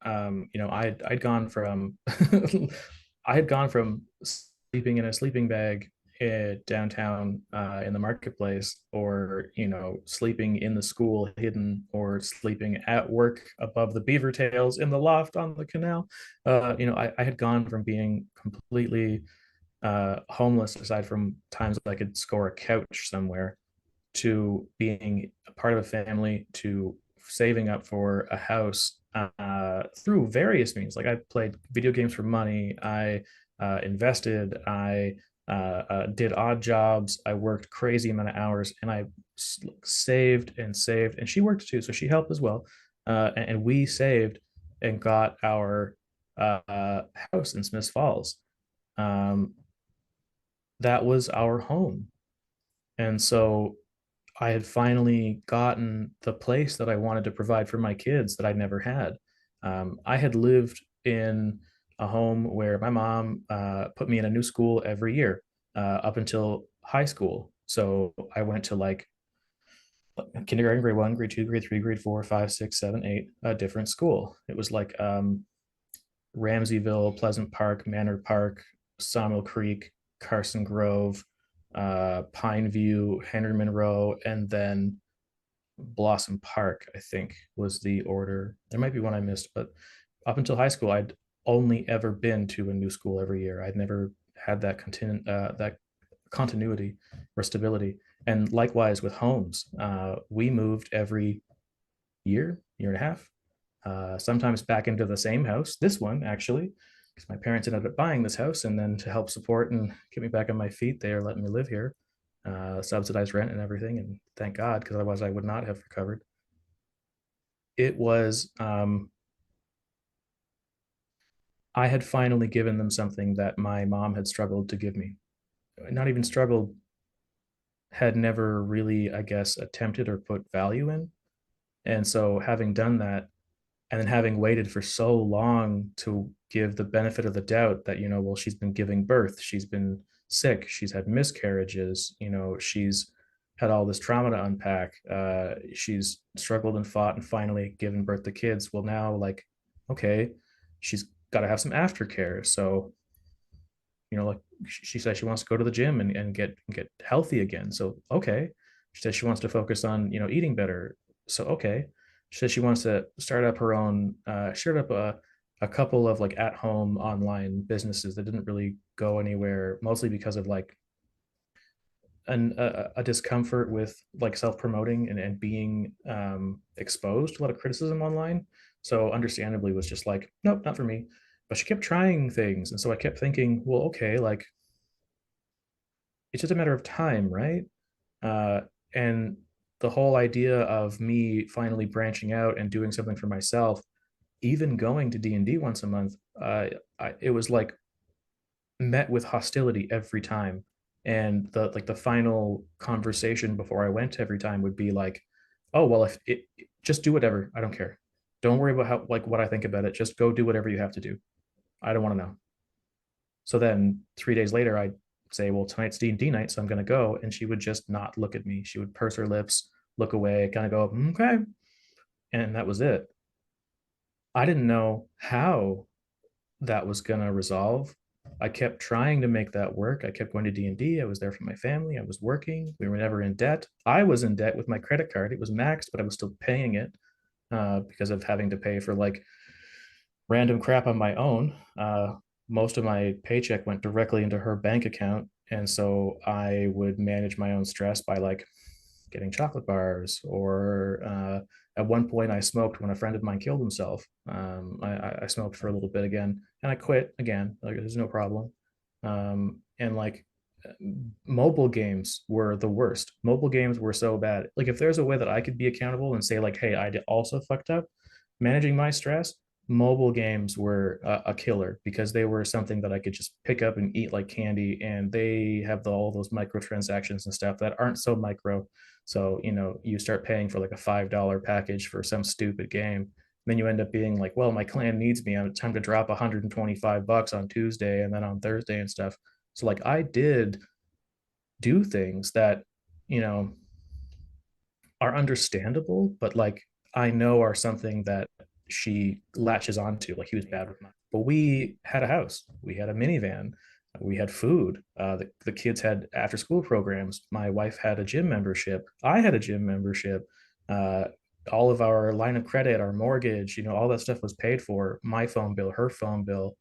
I'd gone from I had gone from sleeping in a sleeping bag downtown in the marketplace, or sleeping in the school hidden, or sleeping at work above the beaver tails in the loft on the canal. I had gone from being completely homeless, aside from times that I could score a couch somewhere, to being a part of a family, to saving up for a house through various means. Like I played video games for money. I invested. I did odd jobs. I worked crazy amount of hours, and I saved and saved. And she worked too, so she helped as well. And we saved and got our house in Smiths Falls. Um, that was our home. And so I had finally gotten the place that I wanted to provide for my kids that I never had. I had lived in a home where my mom put me in a new school every year up until high school. So I went to like kindergarten, grade one, grade two, grade three, grade four, five, six, seven, eight, a different school. It was like Ramseyville, Pleasant Park, Manor Park, Sawmill Creek, Carson Grove, Pine View, Henry Monroe, and then Blossom Park, I think was the order. There might be one I missed, but up until high school, I'd only ever been to a new school every year. I'd never had that continuity or stability. And likewise with homes, we moved every year and a half, sometimes back into the same house. This one actually, because my parents ended up buying this house, and then to help support and get me back on my feet, they are letting me live here, subsidized rent and everything. And thank God, because otherwise I would not have recovered. It was I had finally given them something that my mom had struggled to give me. Not even struggled, had never really, I guess, attempted or put value in. And so having done that, and then having waited for so long to give the benefit of the doubt that, well, she's been giving birth, she's been sick, she's had miscarriages, she's had all this trauma to unpack, she's struggled and fought and finally given birth to kids. Well, now, like, okay, she's got to have some aftercare. So, like she says she wants to go to the gym and get healthy again. So okay. She says she wants to focus on eating better. So okay. She says she wants to start up her own start up a couple of like at home online businesses that didn't really go anywhere, mostly because of like a discomfort with like self promoting and being exposed to a lot of criticism online. So understandably was just like, nope, not for me. But she kept trying things, and so I kept thinking, well, okay, like it's just a matter of time, right? Uh, and the whole idea of me finally branching out and doing something for myself, even going to D&D once a month, it was like met with hostility every time. And the final conversation before I went every time would be like, oh well, if it just do whatever, I don't care, don't worry about how like what I think about it, just go do whatever you have to do, I don't want to know. So then 3 days later, I'd say, well, tonight's D&D night, so I'm going to go. And she would just not look at me. She would purse her lips, look away, kind of go, okay. And that was it. I didn't know how that was going to resolve. I kept trying to make that work. I kept going to D&D. I was there for my family. I was working. We were never in debt. I was in debt with my credit card. It was maxed, but I was still paying it because of having to pay for like random crap on my own. Most of my paycheck went directly into her bank account. And so I would manage my own stress by like getting chocolate bars, or at one point I smoked when a friend of mine killed himself. I smoked for a little bit again, and I quit again. Like there's no problem. And like mobile games were the worst. Mobile games were so bad. Like if there's a way that I could be accountable and say like, hey, I also fucked up managing my stress, mobile games were a killer, because they were something that I could just pick up and eat like candy, and they have all those microtransactions and stuff that aren't so micro. So you start paying for like a $5 package for some stupid game, then you end up being like, well, my clan needs me, it's time to drop $125 on Tuesday and then on Thursday and stuff. So like I did do things that, you know, are understandable, but like I know are something that she latches onto. Like he was bad with money, but we had a house, we had a minivan, we had food. The kids had after school programs. My wife had a gym membership. I had a gym membership. Uh, all of our line of credit, our mortgage, all that stuff was paid for. My phone bill, her phone bill.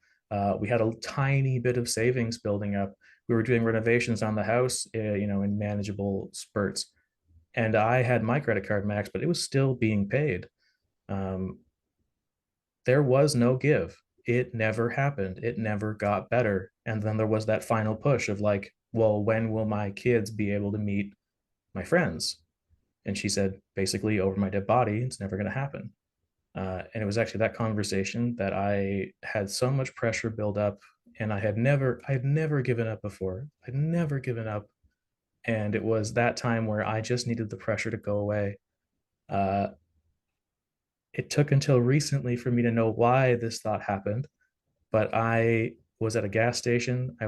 We had a tiny bit of savings building up. We were doing renovations on the house, in manageable spurts, and I had my credit card max, but it was still being paid. Um, there was no give. It never happened. It never got better. And then there was that final push of like, well, when will my kids be able to meet my friends? And she said, basically, over my dead body, it's never going to happen. And it was actually that conversation that I had so much pressure build up, and I had never given up before. I'd never given up, and it was that time where I just needed the pressure to go away. Uh, it took until recently for me to know why this thought happened, but I was at a gas station. I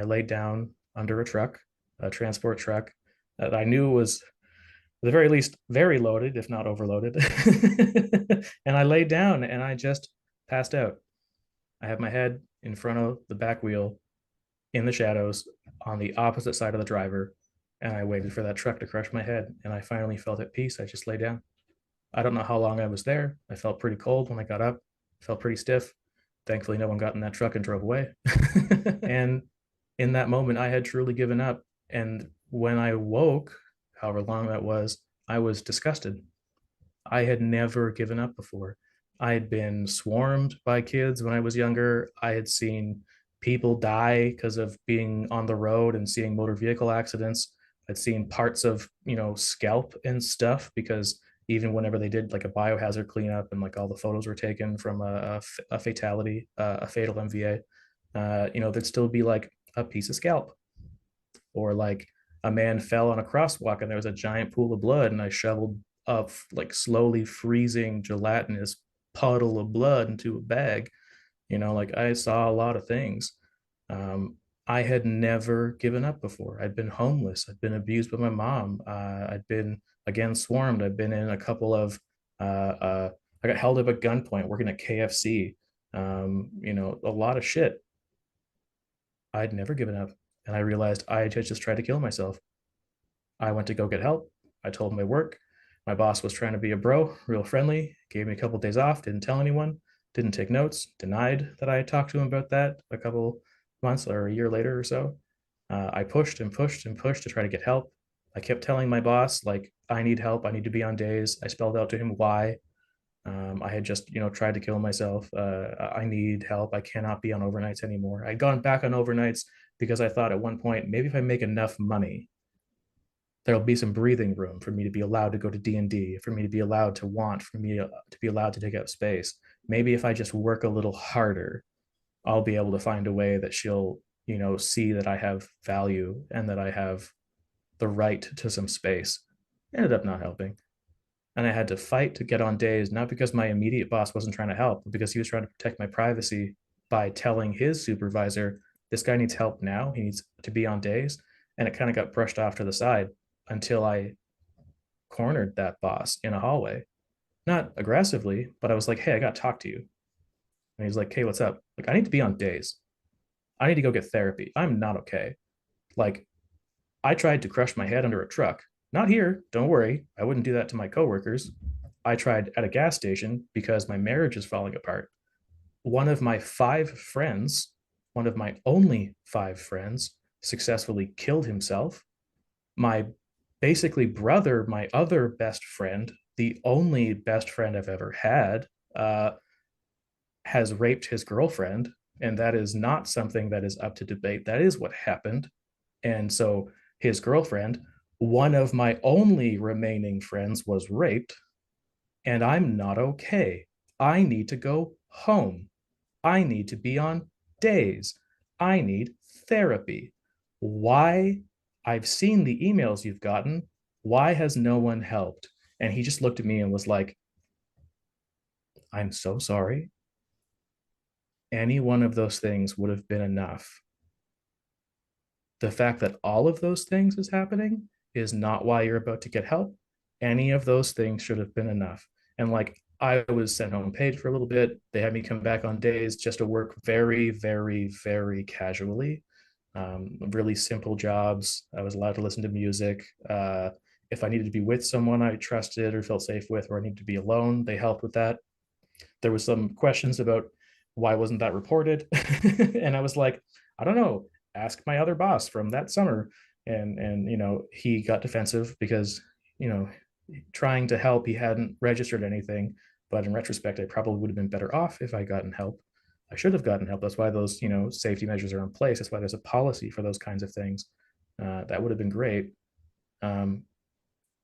laid down under a truck, a transport truck that I knew was, at the very least, very loaded, if not overloaded. And I laid down and I just passed out. I had my head in front of the back wheel in the shadows on the opposite side of the driver. And I waited for that truck to crush my head. And I finally felt at peace. I just lay down. I don't know how long I was there. I felt pretty cold when I got up, I felt pretty stiff. Thankfully, no one got in that truck and drove away. And in that moment, I had truly given up. And when I woke, however long that was, I was disgusted. I had never given up before. I had been swarmed by kids when I was younger. I had seen people die because of being on the road and seeing motor vehicle accidents. I'd seen parts of, scalp and stuff because even whenever they did like a biohazard cleanup and like all the photos were taken from a fatality, a fatal MVA, there'd still be like a piece of scalp, or like a man fell on a crosswalk and there was a giant pool of blood and I shoveled up like slowly freezing gelatinous puddle of blood into a bag. Like I saw a lot of things. um, I had never given up before. I'd been homeless, I'd been abused by my mom, I'd been again swarmed, I'd been in a couple of I got held up at gunpoint working at KFC. A lot of shit. I'd never given up, and I realized I had just tried to kill myself. I went to go get help. I told my work. My boss was trying to be a bro, real friendly, gave me a couple of days off, didn't tell anyone, didn't take notes, denied that I had talked to him about that a couple months or a year later or so. I pushed and pushed and pushed to try to get help. I kept telling my boss, like, I need help. I need to be on days. I spelled out to him why. I had just, tried to kill myself. I need help. I cannot be on overnights anymore. I'd gone back on overnights because I thought at one point, maybe if I make enough money, there'll be some breathing room for me to be allowed to go to D&D, for me to be allowed to want, for me to be allowed to take up space. Maybe if I just work a little harder, I'll be able to find a way that she'll, see that I have value and that I have the right to some space. Ended up not helping. And I had to fight to get on days, not because my immediate boss wasn't trying to help, but because he was trying to protect my privacy by telling his supervisor, this guy needs help now. He needs to be on days. And it kind of got brushed off to the side until I cornered that boss in a hallway. Not aggressively, but I was like, hey, I got to talk to you. And he's like, hey, what's up? Like, I need to be on days. I need to go get therapy. I'm not okay. Like, I tried to crush my head under a truck. Not here, don't worry. I wouldn't do that to my coworkers. I tried at a gas station because my marriage is falling apart. One of my five friends, one of my only five friends, successfully killed himself. My basically brother, my other best friend, the only best friend I've ever had, uh, has raped his girlfriend. And that is not something that is up to debate. That is what happened. And so his girlfriend, one of my only remaining friends, was raped, and I'm not okay. I need to go home. I need to be on days. I need therapy. Why? I've seen the emails you've gotten. Why has no one helped? And he just looked at me and was like, I'm so sorry. Any one of those things would have been enough. The fact that all of those things is happening is not why you're about to get help. Any of those things should have been enough. And like, I was sent home paid for a little bit. They had me come back on days just to work very, very, very casually. Really simple jobs. I was allowed to listen to music. If I needed to be with someone I trusted or felt safe with, or I needed to be alone, they helped with that. There was some questions about why wasn't that reported, and I was like, I don't know. Ask my other boss from that summer, and he got defensive because you know trying to help, he hadn't registered anything. But in retrospect, I probably would have been better off if I gotten help. I should have gotten help. That's why those safety measures are in place. That's why there's a policy for those kinds of things. That would have been great. Um,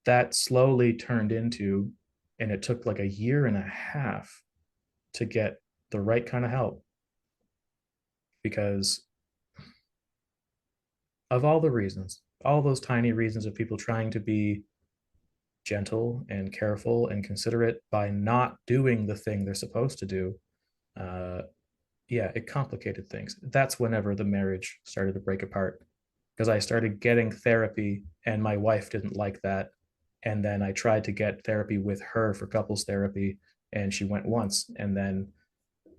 that slowly turned into, and it took like a year and a half to get the right kind of help because of all the reasons, all those tiny reasons of people trying to be gentle and careful and considerate by not doing the thing they're supposed to do. Uh, yeah, it complicated things. That's whenever the marriage started to break apart because I started getting therapy and my wife didn't like that. And then I tried to get therapy with her for couples therapy, and she went once and then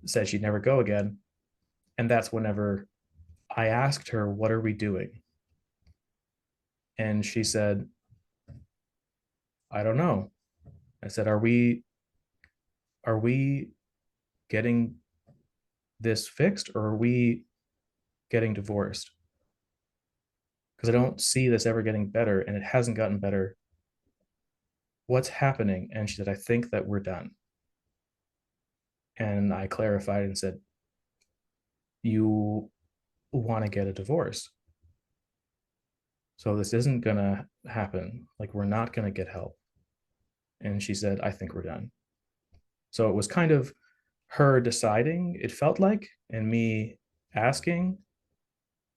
said she'd never go again. And that's whenever I asked her, "What are we doing?" And she said, "I don't know." I said, "Are we getting this fixed, or are we getting divorced? Because I don't see this ever getting better and it hasn't gotten better. What's happening?" And she said, "I think that we're done." And I clarified and said, "You want to get a divorce. So this isn't going to happen. Like, we're not going to get help." And she said, "I think we're done." So it was kind of her deciding, it felt like, and me asking.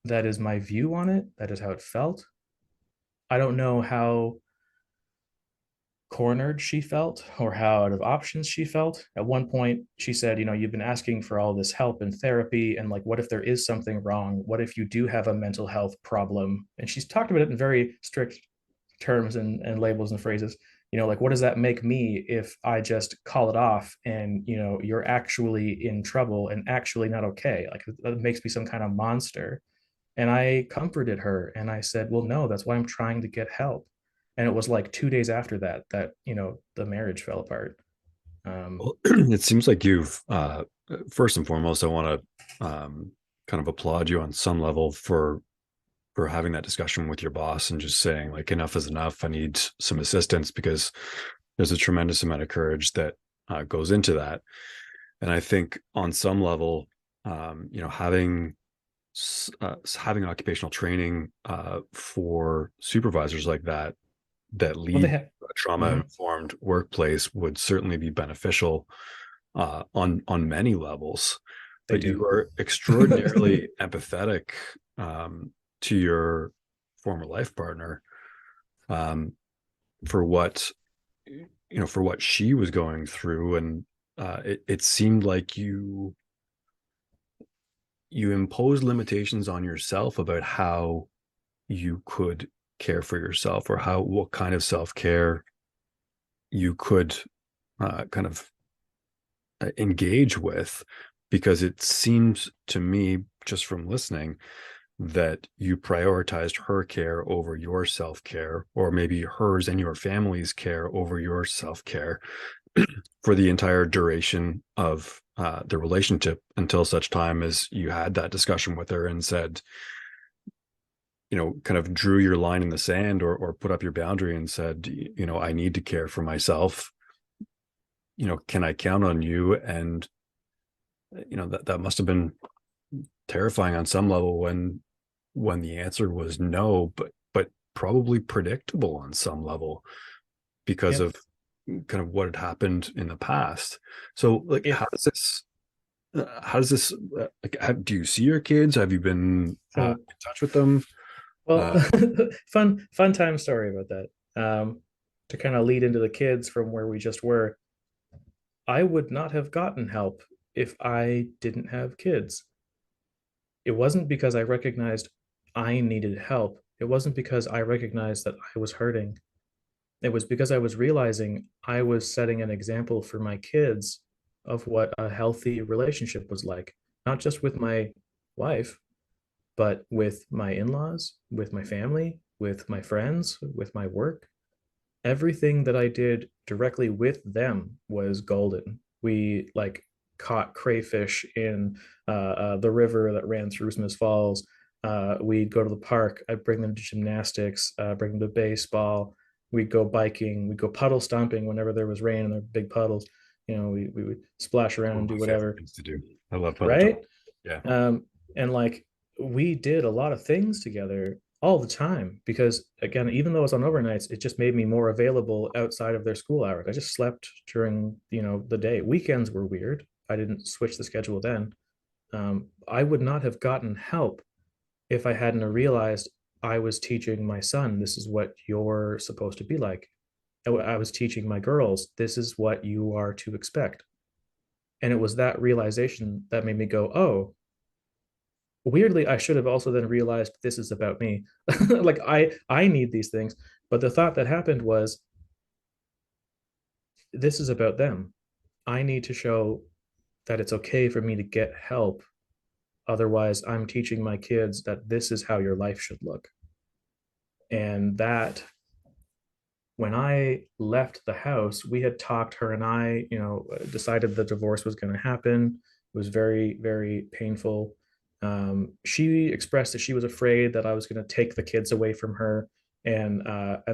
That is my view on it. That is how it felt. I don't know how cornered she felt or how out of options she felt. At one point, she said, "You've been asking for all this help and therapy. And like, what if there is something wrong? What if you do have a mental health problem?" And she's talked about it in very strict terms and labels and phrases. Like, what does that make me if I just call it off and, you're actually in trouble and actually not okay? Like, that makes me some kind of monster. And I comforted her and I said, "Well, no, that's why I'm trying to get help." And it was like 2 days after that, the marriage fell apart. Um, Well, it seems like you've, first and foremost, I want to kind of applaud you on some level for having that discussion with your boss and just saying like enough is enough. I need some assistance because there's a tremendous amount of courage that goes into that. And I think on some level, having having occupational training for supervisors like that that well, they lead have. a trauma Mhm, informed workplace would certainly be beneficial on many levels. they But do. you are extraordinarily empathetic um, to your former life partner um, for what for what she was going through, and it seemed like you imposed limitations on yourself about how you could care for yourself or how what kind of self-care you could kind of engage with, because it seems to me just from listening that you prioritized her care over your self-care, or maybe hers and your family's care over your self-care for the entire duration of the relationship, until such time as you had that discussion with her and said, kind of drew your line in the sand, or put up your boundary and said, I need to care for myself. Can I count on you? And, that must have been terrifying on some level when the answer was no, but probably predictable on some level because Yep. of kind of what had happened in the past. So like, If how does this like, do you see your kids? Have you been so, in touch with them? well, Uh, fun time story about that. To kind of lead into the kids from where we just were, I would not have gotten help if I didn't have kids. It wasn't because I recognized I needed help. It wasn't because I recognized that I was hurting. It was because I was realizing I was setting an example for my kids of what a healthy relationship was like, not just with my wife, but with my in-laws, with my family, with my friends, with my work. Everything that I did directly with them was golden. We like caught crayfish in the river that ran through Smith Falls. We'd go to the park. I'd bring them to gymnastics, bring them to baseball. We'd go biking. We'd go puddle stomping whenever there was rain and there were big puddles. We would splash around One and of do my favorite whatever, things to do. I love puddle jump. right? Yeah. And like we did a lot of things together all the time because again, even though I was on overnights, it just made me more available outside of their school hours. I just slept during, the day. Weekends were weird. I didn't switch the schedule then. I would not have gotten help if I hadn't realized I was teaching my son, this is what you're supposed to be like. I was teaching my girls, this is what you are to expect. And it was that realization that made me go, oh, weirdly, I should have also then realized this is about me. Like I need these things, but the thought that happened was this is about them. I need to show that it's okay for me to get help. Otherwise, I'm teaching my kids that this is how your life should look. And that when I left the house, we had talked, her and I, decided the divorce was going to happen. It was very, very painful. She expressed that she was afraid that I was going to take the kids away from her and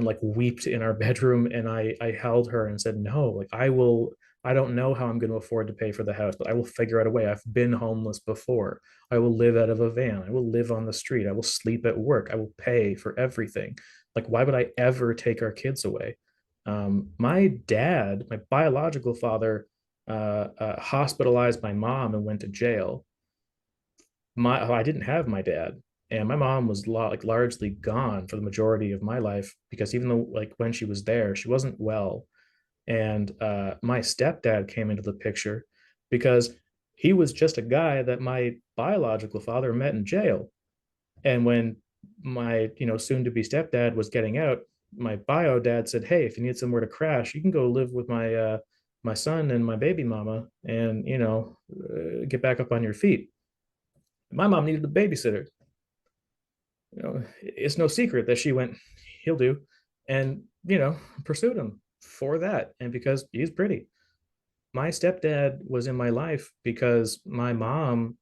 like wept in our bedroom. And I held her and said, no, like I will, I don't know how I'm going to afford to pay for the house, but I will figure out a way. I've been homeless before. I will live out of a van. I will live on the street. I will sleep at work. I will pay for everything. Like, why would I ever take our kids away? My dad, my biological father, hospitalized my mom and went to jail. I didn't have my dad, and my mom was like largely gone for the majority of my life because even though like when she was there, she wasn't well. And my stepdad came into the picture because he was just a guy that my biological father met in jail. And when my, soon to be stepdad was getting out, my bio dad said, "Hey, if you need somewhere to crash, you can go live with my son and my baby mama, and get back up on your feet." My mom needed a babysitter. It's no secret that she went, "He'll do," and pursued him for that, and because he's pretty. My stepdad was in my life because my mom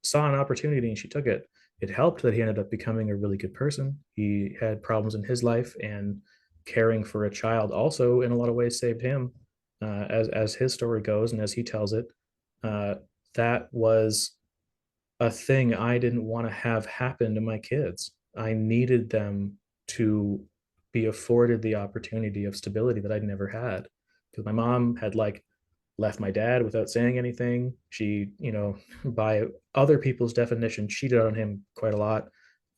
saw an opportunity and she took it. It helped that he ended up becoming a really good person. He had problems in his life, and caring for a child also, in a lot of ways, saved him, as his story goes and as he tells it. Uh, that was a thing I didn't want to have happen to my kids. I needed them to be afforded the opportunity of stability that I'd never had because my mom had like left my dad without saying anything. She, by other people's definition, cheated on him quite a lot.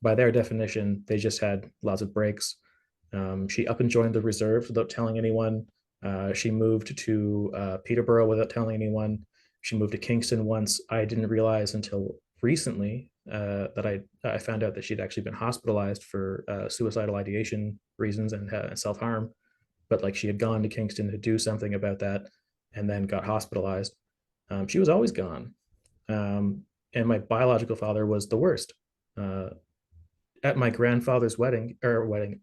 By their definition, they just had lots of breaks. She up and joined the reserve without telling anyone. She moved to Peterborough without telling anyone. She moved to Kingston once. I didn't realize until recently that I found out that she'd actually been hospitalized for suicidal ideation reasons and self harm. But like she had gone to Kingston to do something about that, and then got hospitalized. She was always gone, and my biological father was the worst. Uh, at my grandfather's wedding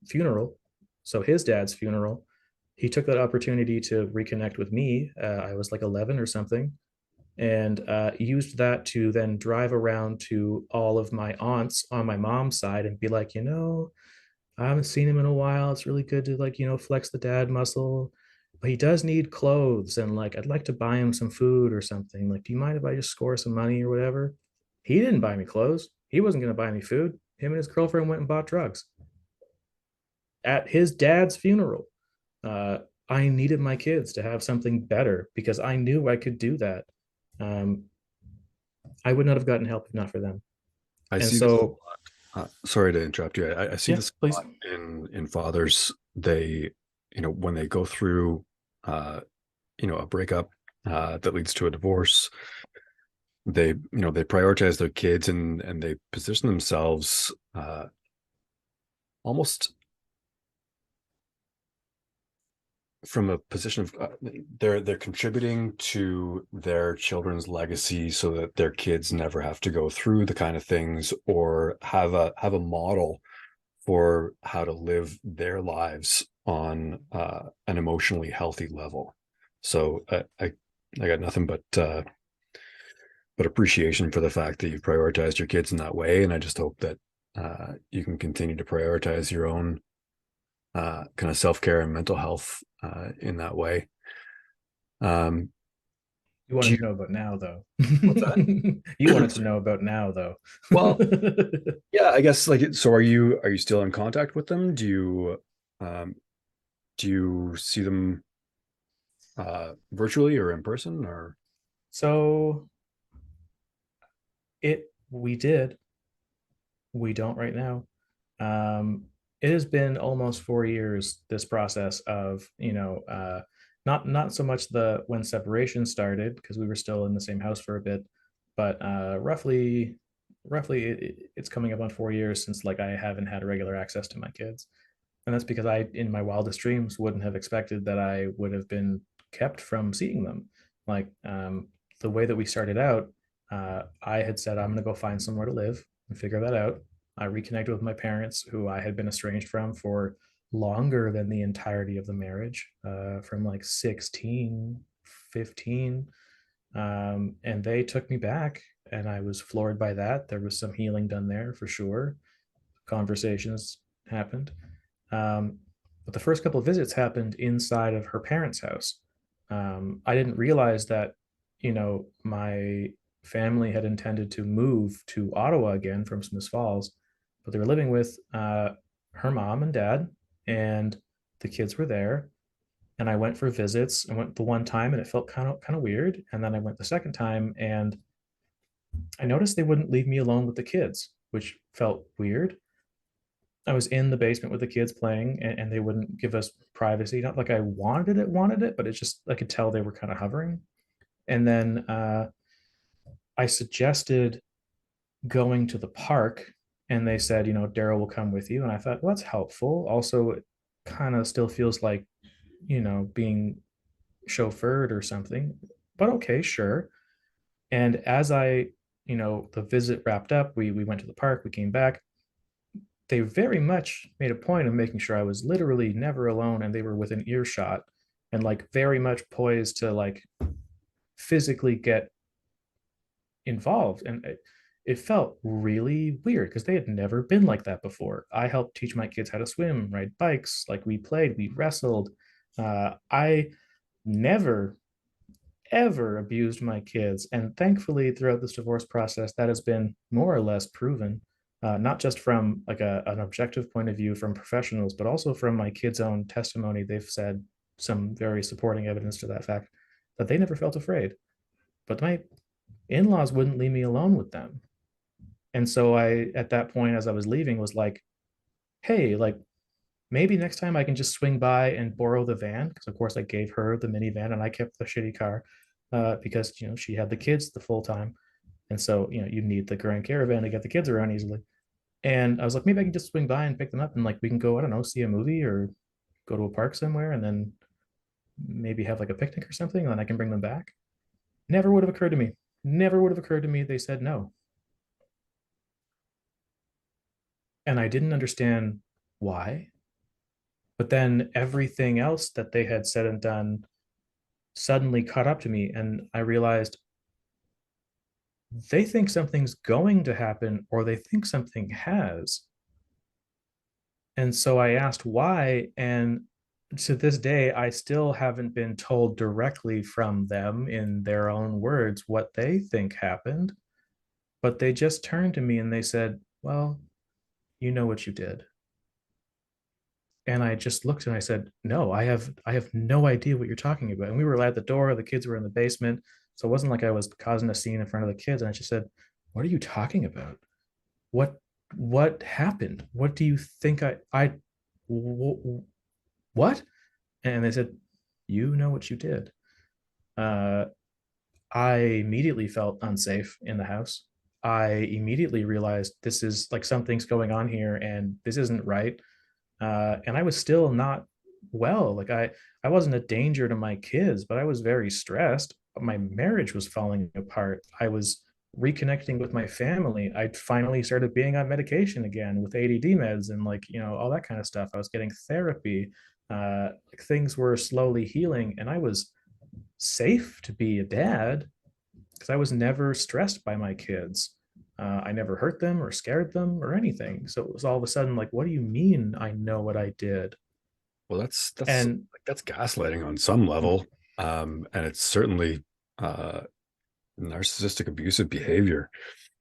funeral, so his dad's funeral, he took that opportunity to reconnect with me. I was like 11 or something, and used that to then drive around to all of my aunts on my mom's side and be like, I haven't seen him in a while. It's really good to like, flex the dad muscle. But he does need clothes and like I'd like to buy him some food or something. Like, do you mind if I just score some money or whatever? He didn't buy me clothes. He wasn't gonna buy me food. Him and his girlfriend went and bought drugs at his dad's funeral. Uh, I needed my kids to have something better because I knew I could do that. Um, I would not have gotten help if not for them. I And see this so, sorry to interrupt you. I see yeah, this a please. lot in fathers. They, when they go through, uh, a breakup that leads to a divorce, they prioritize their kids, and they position themselves almost from a position of they're contributing to their children's legacy so that their kids never have to go through the kind of things, or have a model for how to live their lives on an emotionally healthy level. So I got nothing but appreciation for the fact that you've prioritized your kids in that way, and I just hope that you can continue to prioritize your own kind of self-care and mental health in that way. Um, You do wanted you, to know about now, though. what's that? You wanted to know about now, though. Well, yeah, I guess like so. Are you still in contact with them? Um, do you see them virtually or in person or? So we did. We don't right now. Um, it has been almost 4 years, this process of, not so much the when separation started, because we were still in the same house for a bit, but roughly it's coming up on 4 years since like I haven't had regular access to my kids. And that's because I, in my wildest dreams, wouldn't have expected that I would have been kept from seeing them. Like, the way that we started out, I had said, I'm going to go find somewhere to live and figure that out. I reconnected with my parents, who I had been estranged from for longer than the entirety of the marriage, from like 16, 15. And they took me back, and I was floored by that. There was some healing done there for sure. Conversations happened. Um, but the first couple of visits happened inside of her parents' house. I didn't realize that, my family had intended to move to Ottawa again from Smith Falls, but they were living with her mom and dad, and the kids were there. And I went for visits. I went the one time, and it felt kind of weird. And then I went the second time, and I noticed they wouldn't leave me alone with the kids, which felt weird. I was in the basement with the kids playing, and they wouldn't give us privacy. Not like I wanted it, but it's just I could tell they were kind of hovering. And then I suggested going to the park, and they said, Daryl will come with you. And I thought, well, that's helpful. Also, it kind of still feels like, being chauffeured or something. But okay, sure. And as the visit wrapped up, we went to the park, we came back. They very much made a point of making sure I was literally never alone, and they were within earshot, and like very much poised to like physically get involved. And it felt really weird because they had never been like that before. I helped teach my kids how to swim, ride bikes, like we played, we wrestled. I never ever abused my kids. And thankfully, throughout this divorce process, that has been more or less proven, not just from like an objective point of view from professionals, but also from my kids' own testimony. They've said some very supporting evidence to that fact, that they never felt afraid. But my in-laws wouldn't leave me alone with them. And so I, at that point, as I was leaving, was like, hey, like maybe next time I can just swing by and borrow the van, because of course I gave her the minivan and I kept the shitty car, because she had the kids the full time, and so you need the Grand Caravan to get the kids around easily. And I was like, maybe I can just swing by and pick them up, and like we can go, I don't know, see a movie or go to a park somewhere, and then maybe have like a picnic or something, and then I can bring them back. Never would have occurred to me. Never would have occurred to me. They said no, and I didn't understand why. But then everything else that they had said and done suddenly caught up to me, and I realized they think something's going to happen, or they think something has. And so I asked why, and to this day I still haven't been told directly from them in their own words what they think happened. But they just turned to me and they said, well, you know what you did. And I just looked and I said, no, I have no idea what you're talking about. And we were at the door, the kids were in the basement, so it wasn't like I was causing a scene in front of the kids. And I just said, what are you talking about? What happened? What do you think what? And they said, you know what you did. uh I immediately felt unsafe in the house. I immediately realized this is like something's going on here and this isn't right. And I was still not well. Like I wasn't a danger to my kids, but I was very stressed. My marriage was falling apart. I was reconnecting with my family. I finally started being on medication again with ADD meds and like, all that kind of stuff. I was getting therapy. Like things were slowly healing, and I was safe to be a dad because I was never stressed by my kids. I never hurt them or scared them or anything. So it was all of a sudden like, what do you mean I know what I did? Well, that's And like that's gaslighting on some level, and it's certainly uh, narcissistic abusive behavior.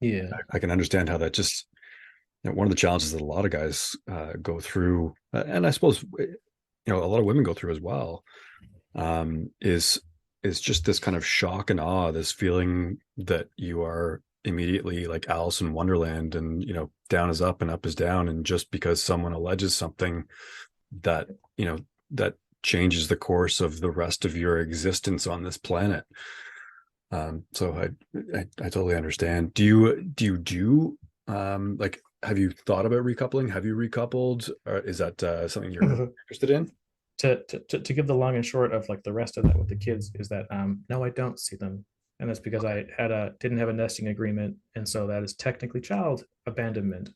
yeah. I can understand how that just one of the challenges that a lot of guys go through, and I suppose a lot of women go through as well, is just this kind of shock and awe, this feeling that you are immediately like Alice in Wonderland, and down is up and up is down, and just because someone alleges something that that changes the course of the rest of your existence on this planet. So I totally understand. Do you like, have you thought about recoupling? Have you recoupled? Or is that something you're interested in? To give the long and short of like the rest of that with the kids is that no, I don't see them. And that's because I had a didn't have a nesting agreement. And so that is technically child abandonment.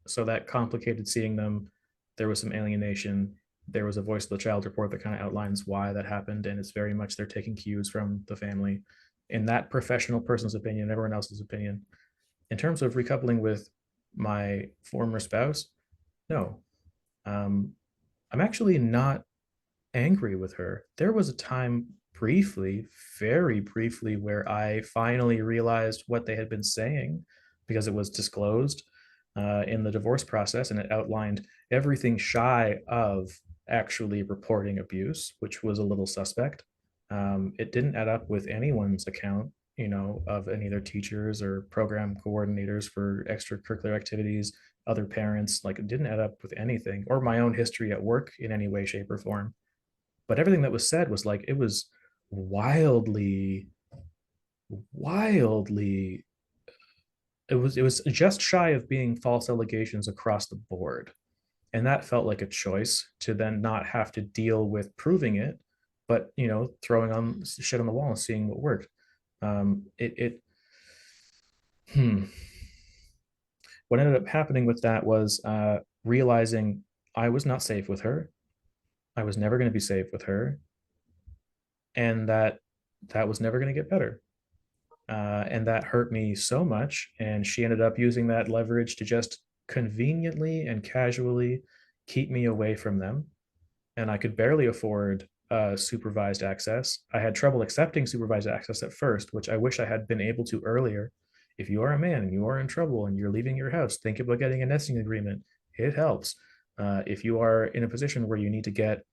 So that complicated seeing them. There was some alienation. There was a voice of the child report that kind of outlines why that happened. And it's very much they're taking cues from the family in that professional person's opinion, everyone else's opinion. In terms of recoupling with my former spouse, no. Um, I'm actually not angry with her. There was a time briefly, very briefly, where I finally realized what they had been saying because it was disclosed in the divorce process and it outlined everything shy of actually reporting abuse, which was a little suspect. It didn't add up with anyone's account, of any of their teachers or program coordinators for extracurricular activities, other parents. Like it didn't add up with anything, or my own history at work in any way, shape, or form. But everything that was said was like it was wildly, wildly. It was just shy of being false allegations across the board, and that felt like a choice to then not have to deal with proving it, but throwing on shit on the wall and seeing what worked. It hmm. What ended up happening with that was realizing I was not safe with her. I was never going to be safe with her, and that was never going to get better. And that hurt me so much. And she ended up using that leverage to just conveniently and casually keep me away from them. And I could barely afford supervised access. I had trouble accepting supervised access at first, which I wish I had been able to earlier. If you are a man and you are in trouble and you're leaving your house, think about getting a nesting agreement. It helps. If you are in a position where you need to get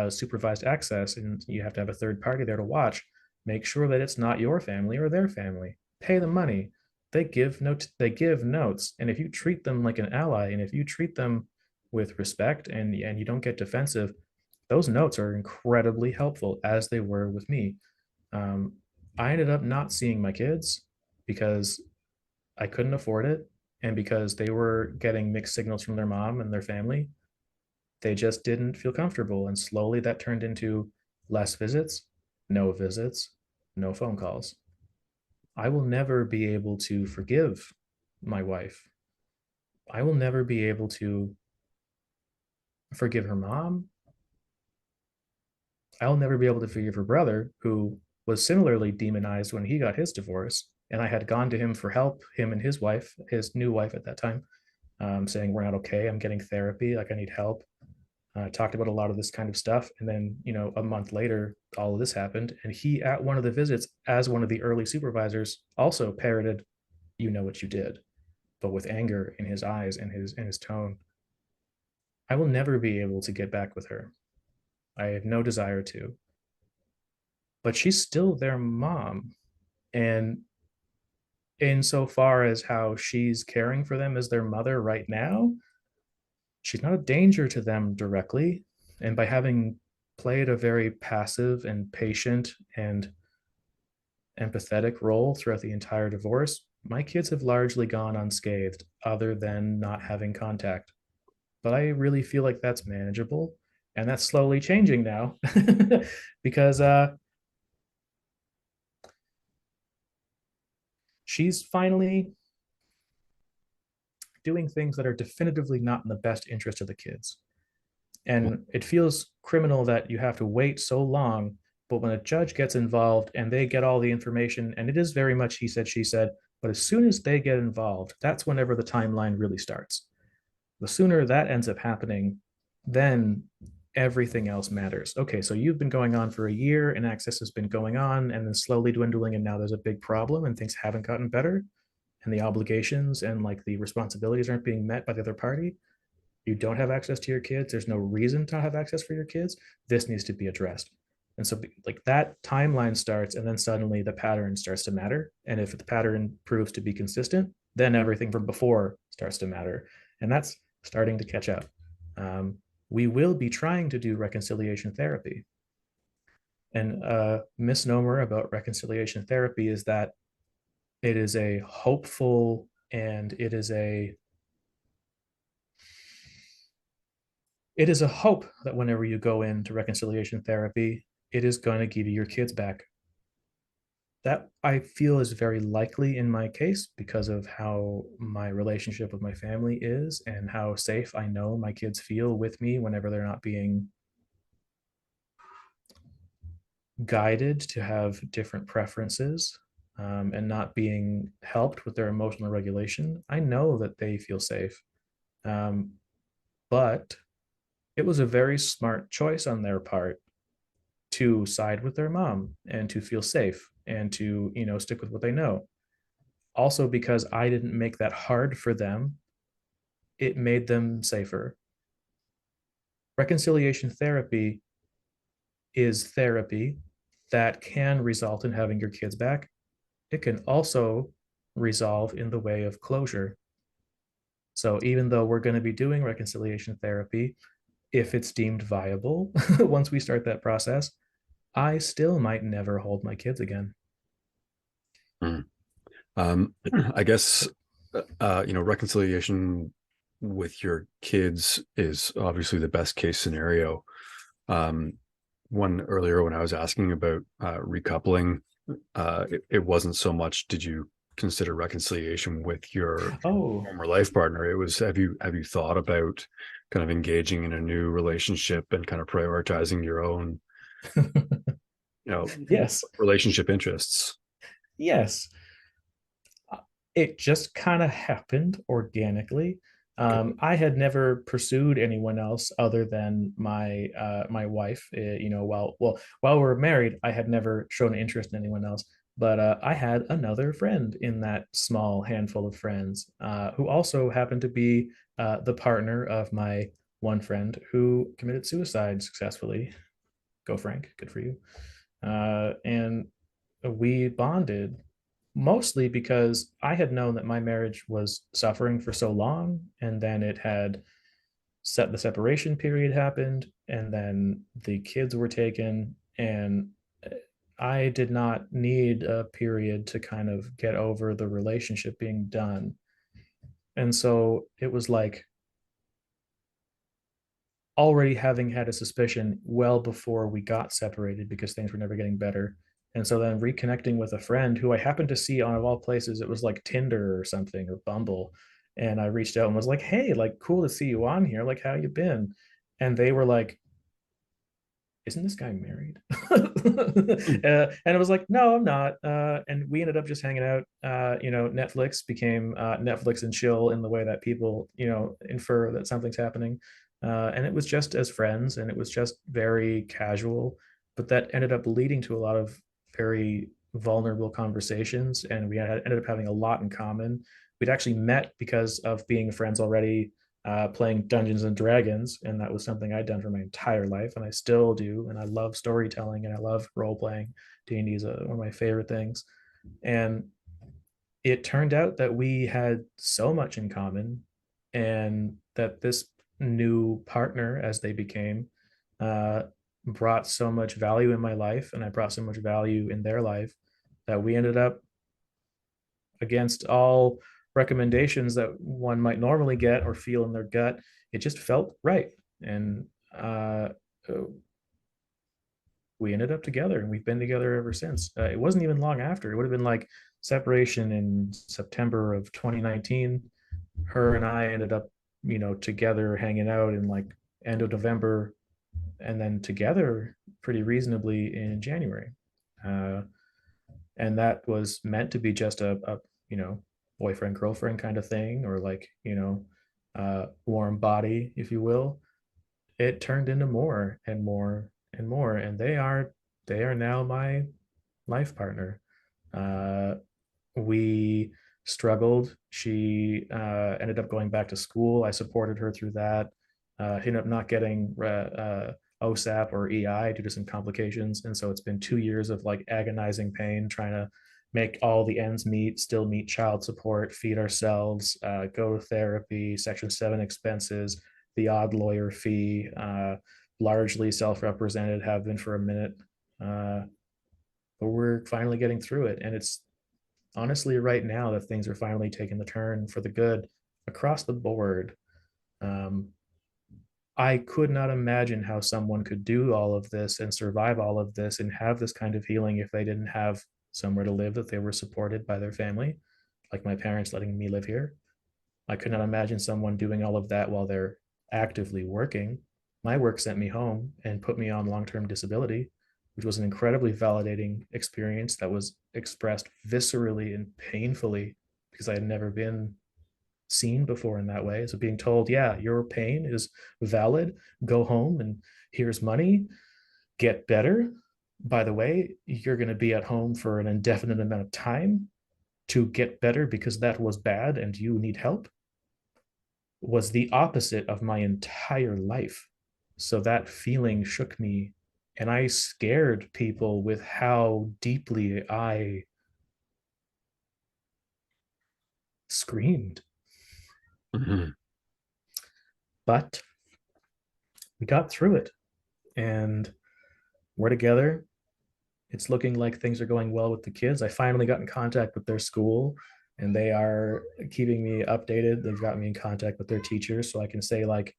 supervised access and you have to have a third party there to watch, make sure that it's not your family or their family. Pay the money. They give notes, and if you treat them like an ally, and if you treat them with respect and you don't get defensive, those notes are incredibly helpful as they were with me. Um, I ended up not seeing my kids because I couldn't afford it and because they were getting mixed signals from their mom and their family. They just didn't feel comfortable. And slowly that turned into less visits, no phone calls. I will never be able to forgive my wife. I will never be able to forgive her mom. I'll never be able to forgive her brother, who was similarly demonized when he got his divorce. And I had gone to him for help, him and his wife, his new wife at that time, saying, "We're not okay. I'm getting therapy. Like, I need help." Talked about a lot of this kind of stuff. And then, a month later, all of this happened. And he, at one of the visits, as one of the early supervisors, also parroted, "You know what you did," but with anger in his eyes and his tone. I will never be able to get back with her. I have no desire to, but she's still their mom. And insofar as how she's caring for them as their mother right now, she's not a danger to them directly. And by having played a very passive and patient and empathetic role throughout the entire divorce, my kids have largely gone unscathed, other than not having contact. But I really feel like that's manageable, and that's slowly changing now because she's finally doing things that are definitively not in the best interest of the kids. And it feels criminal that you have to wait so long. But when a judge gets involved and they get all the information, and it is very much he said, she said, but as soon as they get involved, that's whenever the timeline really starts. The sooner that ends up happening, then everything else matters. Okay, so you've been going on for a year and access has been going on and then slowly dwindling, and now there's a big problem and things haven't gotten better, and the obligations and like the responsibilities aren't being met by the other party. You don't have access to your kids. There's no reason to have access for your kids. This needs to be addressed. And so, like, that timeline starts, and then suddenly the pattern starts to matter. And if the pattern proves to be consistent, then everything from before starts to matter. And that's starting to catch up. We will be trying to do reconciliation therapy. And a misnomer about reconciliation therapy is that it is a hopeful and it is a hope that whenever you go into reconciliation therapy, it is going to give you your kids back. That I feel is very likely in my case because of how my relationship with my family is and how safe I know my kids feel with me whenever they're not being guided to have different preferences, and not being helped with their emotional regulation. I know that they feel safe. Um, but it was a very smart choice on their part to side with their mom and to feel safe and to, stick with what they know. Also, because I didn't make that hard for them, it made them safer. Reconciliation therapy is therapy that can result in having your kids back. It can also resolve in the way of closure. So, even though we're going to be doing reconciliation therapy, if it's deemed viable, once we start that process, I still might never hold my kids again. Mm. I guess reconciliation with your kids is obviously the best case scenario. Um, One earlier when I was asking about recoupling, it wasn't so much did you consider reconciliation with your Oh, former life partner. It was have you thought about kind of engaging in a new relationship and kind of prioritizing your own you know yes. relationship interests. Yes. It just kind of happened organically. Okay. I had never pursued anyone else other than my wife. While we were married, I had never shown interest in anyone else. But I had another friend in that small handful of friends, who also happened to be the partner of my one friend who committed suicide successfully. Go Frank, good for you. And we bonded mostly because I had known that my marriage was suffering for so long, and then it had set the separation period happened, and then the kids were taken, and I did not need a period to kind of get over the relationship being done. And so it was like already having had a suspicion well before we got separated because things were never getting better. And so then reconnecting with a friend who I happened to see on, of all places, it was like Tinder or something or Bumble. And I reached out and was like, hey, like, cool to see you on here. Like, how you been? And they were like, isn't this guy married? And it was like, no, I'm not. And we ended up just hanging out. Netflix became Netflix and chill in the way that people, infer that something's happening. And it was just as friends, and it was just very casual. But that ended up leading to a lot of very vulnerable conversations, and we ended up having a lot in common. We'd actually met because of being friends already, playing Dungeons and Dragons, and that was something I'd done for my entire life, and I still do. And I love storytelling, and I love role playing. D&D is one of my favorite things, and it turned out that we had so much in common, and that this new partner, as they became, uh, brought so much value in my life, and I brought so much value in their life, that we ended up, against all recommendations that one might normally get or feel in their gut, it just felt right. And uh, we ended up together, and we've been together ever since. It wasn't even long after. It would have been like separation in September of 2019. Her and I ended up, together hanging out in like end of November, and then together pretty reasonably in January. Uh, and that was meant to be just a boyfriend girlfriend kind of thing, or like, warm body, if you will. It turned into more and more and more, and they are now my life partner. uh we struggled. She ended up going back to school. I supported her through that. Ended up not getting OSAP or EI due to some complications. And so it's been 2 years of like agonizing pain trying to make all the ends meet, still meet child support, feed ourselves, go to therapy, Section 7 expenses, the odd lawyer fee, largely self represented, have been for a minute. Uh, but we're finally getting through it. And it's honestly right now that things are finally taking the turn for the good across the board. Um, I could not imagine how someone could do all of this and survive all of this and have this kind of healing if they didn't have somewhere to live, that they were supported by their family, like my parents letting me live here. I could not imagine someone doing all of that while they're actively working. My work sent me home and put me on long term disability, which was an incredibly validating experience that was expressed viscerally and painfully because I had never been seen before in that way. So being told, yeah, your pain is valid, go home and here's money, get better. By the way, you're going to be at home for an indefinite amount of time to get better because that was bad and you need help, was the opposite of my entire life. So that feeling shook me, and I scared people with how deeply I screamed. Mhm. But we got through it, and we're together. It's looking like things are going well with the kids. I finally got in contact with their school, and they are keeping me updated. They've got me in contact with their teachers so I can say, like,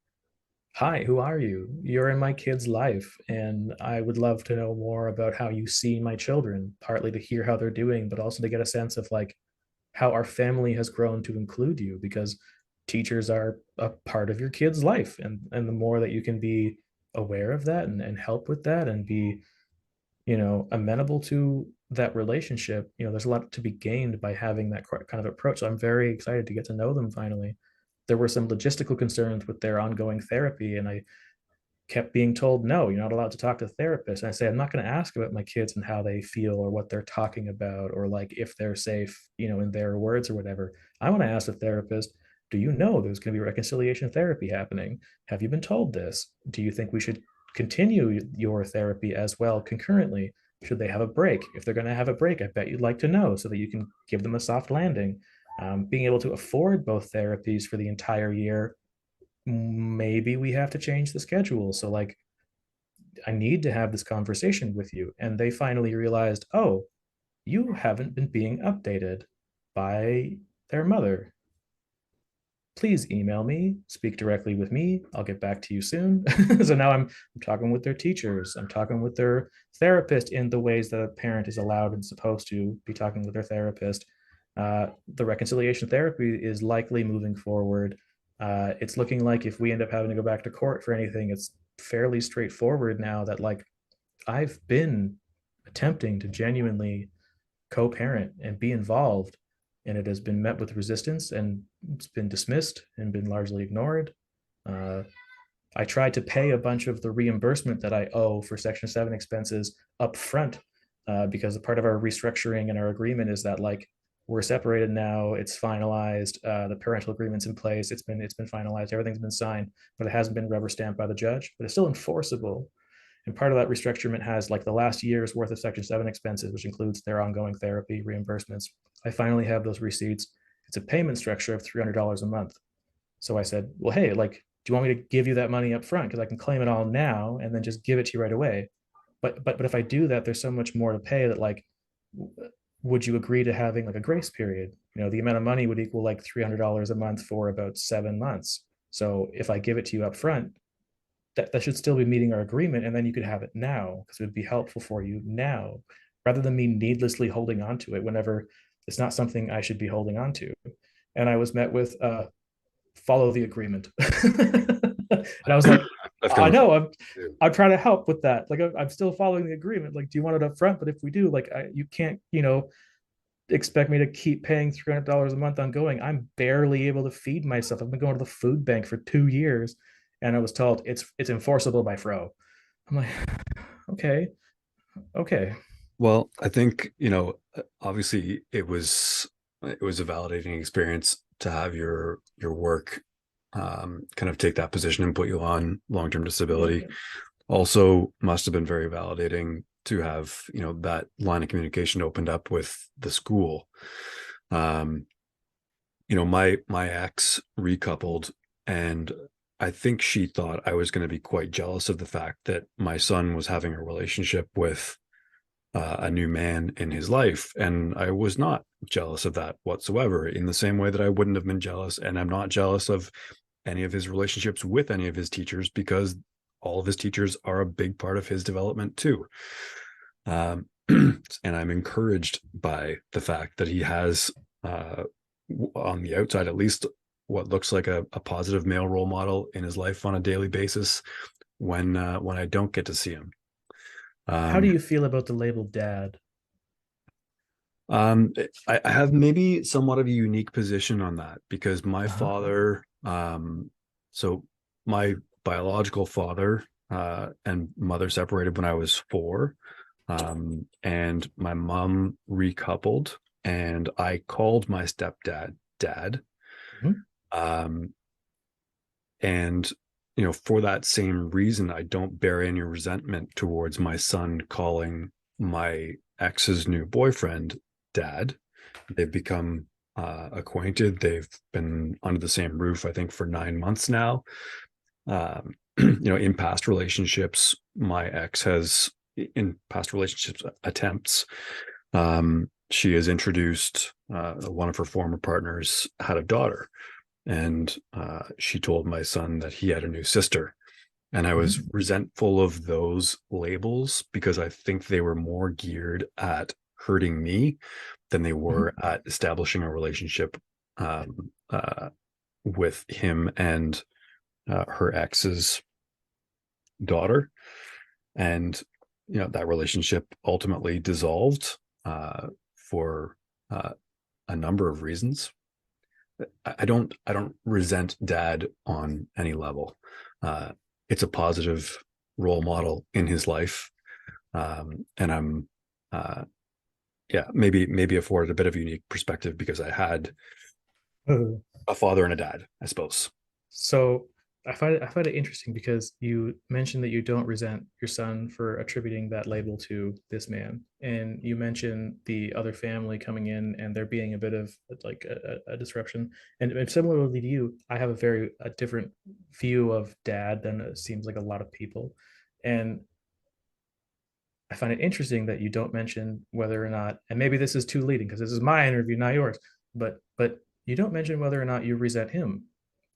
hi, who are you? You're in my kid's life, and I would love to know more about how you see my children, partly to hear how they're doing, but also to get a sense of like how our family has grown to include you, because teachers are a part of your kid's life. And the more that you can be aware of that and help with that and be, amenable to that relationship, there's a lot to be gained by having that kind of approach. So I'm very excited to get to know them finally. There were some logistical concerns with their ongoing therapy, and I kept being told, no, you're not allowed to talk to therapists. And I say, I'm not going to ask about my kids and how they feel or what they're talking about or like if they're safe, in their words or whatever. I want to ask the therapist, do you know there's going to be reconciliation therapy happening? Have you been told this? Do you think we should continue your therapy as well concurrently? Should they have a break? If they're going to have a break, I bet you'd like to know so that you can give them a soft landing. Being able to afford both therapies for the entire year, maybe we have to change the schedule. So like, I need to have this conversation with you. And they finally realized, oh, you haven't been being updated by their mother. Please email me, speak directly with me. I'll get back to you soon. So now I'm talking with their teachers. I'm talking with their therapist in the ways that a parent is allowed and supposed to be talking with their therapist. The reconciliation therapy is likely moving forward. It's looking like if we end up having to go back to court for anything, it's fairly straightforward now that like I've been attempting to genuinely co-parent and be involved, and it has been met with resistance and it's been dismissed and been largely ignored. uh, I tried to pay a bunch of the reimbursement that I owe for Section 7 expenses up front, because a part of our restructuring and our agreement is that like we're separated now, it's finalized, the parental agreement's in place, it's been finalized, everything's been signed, but it hasn't been rubber stamped by the judge, but it's still enforceable. And part of that restructurement has like the last year's worth of Section 7 expenses, which includes their ongoing therapy reimbursements. I finally have those receipts. It's a payment structure of $300 a month. So I said, well, hey, like, do you want me to give you that money up front? Because I can claim it all now and then just give it to you right away. But if I do that, there's so much more to pay that like would you agree to having like a grace period? The amount of money would equal like $300 a month for about 7 months. So if I give it to you up front, that should still be meeting our agreement, and then you could have it now because it would be helpful for you now, rather than me needlessly holding on to it whenever it's not something I should be holding on to. And I was met with follow the agreement. And I was like, I've come I across know it too. I'm trying to help with that. Like I'm still following the agreement. Like, do you want it up front? But if we do, like, you can't, expect me to keep paying $300 a month ongoing. I'm barely able to feed myself. I've been going to the food bank for 2 years, and I was told it's enforceable by Fro. I'm like, okay, okay. Well, I think, obviously it was a validating experience to have your work kind of take that position and put you on long-term disability. Yeah. Also must have been very validating to have, that line of communication opened up with the school. Um, my ex recoupled, and I think she thought I was going to be quite jealous of the fact that my son was having a relationship with a new man in his life. And I was not jealous of that whatsoever, in the same way that I wouldn't have been jealous. And I'm not jealous of any of his relationships with any of his teachers, because all of his teachers are a big part of his development too. Um, and I'm encouraged by the fact that he has, on the outside at least, what looks like a positive male role model in his life on a daily basis when I don't get to see him. How do Um, you feel about the label dad? Um, I have maybe somewhat of a unique position on that, because my Uh-huh. father, so my biological father and mother separated when I was 4, and my mom recoupled, and I called my stepdad dad, Mhm. um, and for that same reason, I don't bear any resentment towards my son calling my ex's new boyfriend dad. They've become acquainted. They've been under the same roof, I think, for 9 months now. In past relationships, my ex has, in past relationships attempts, she has introduced, one of her former partners had a daughter, and she told my son that he had a new sister. And I was Mhm. resentful of those labels, because I think they were more geared at hurting me than they Mhm. were at establishing a relationship um, uh, with him and her ex's daughter. And that relationship ultimately dissolved for uh, a number of reasons. I don't resent dad on any level. Uh, it's a positive role model in his life, and I'm uh, yeah, maybe afforded a bit of a unique perspective because I had Oh. a father and a dad, I suppose. So I find it interesting because you mentioned that you don't resent your son for attributing that label to this man, and you mentioned the other family coming in and there being a bit of like a disruption. And similarly to you, I have a different view of dad than it seems like a lot of people, and I find it interesting that you don't mention whether or not, and maybe this is too leading because this is my interview, not yours, but you don't mention whether or not you resent him,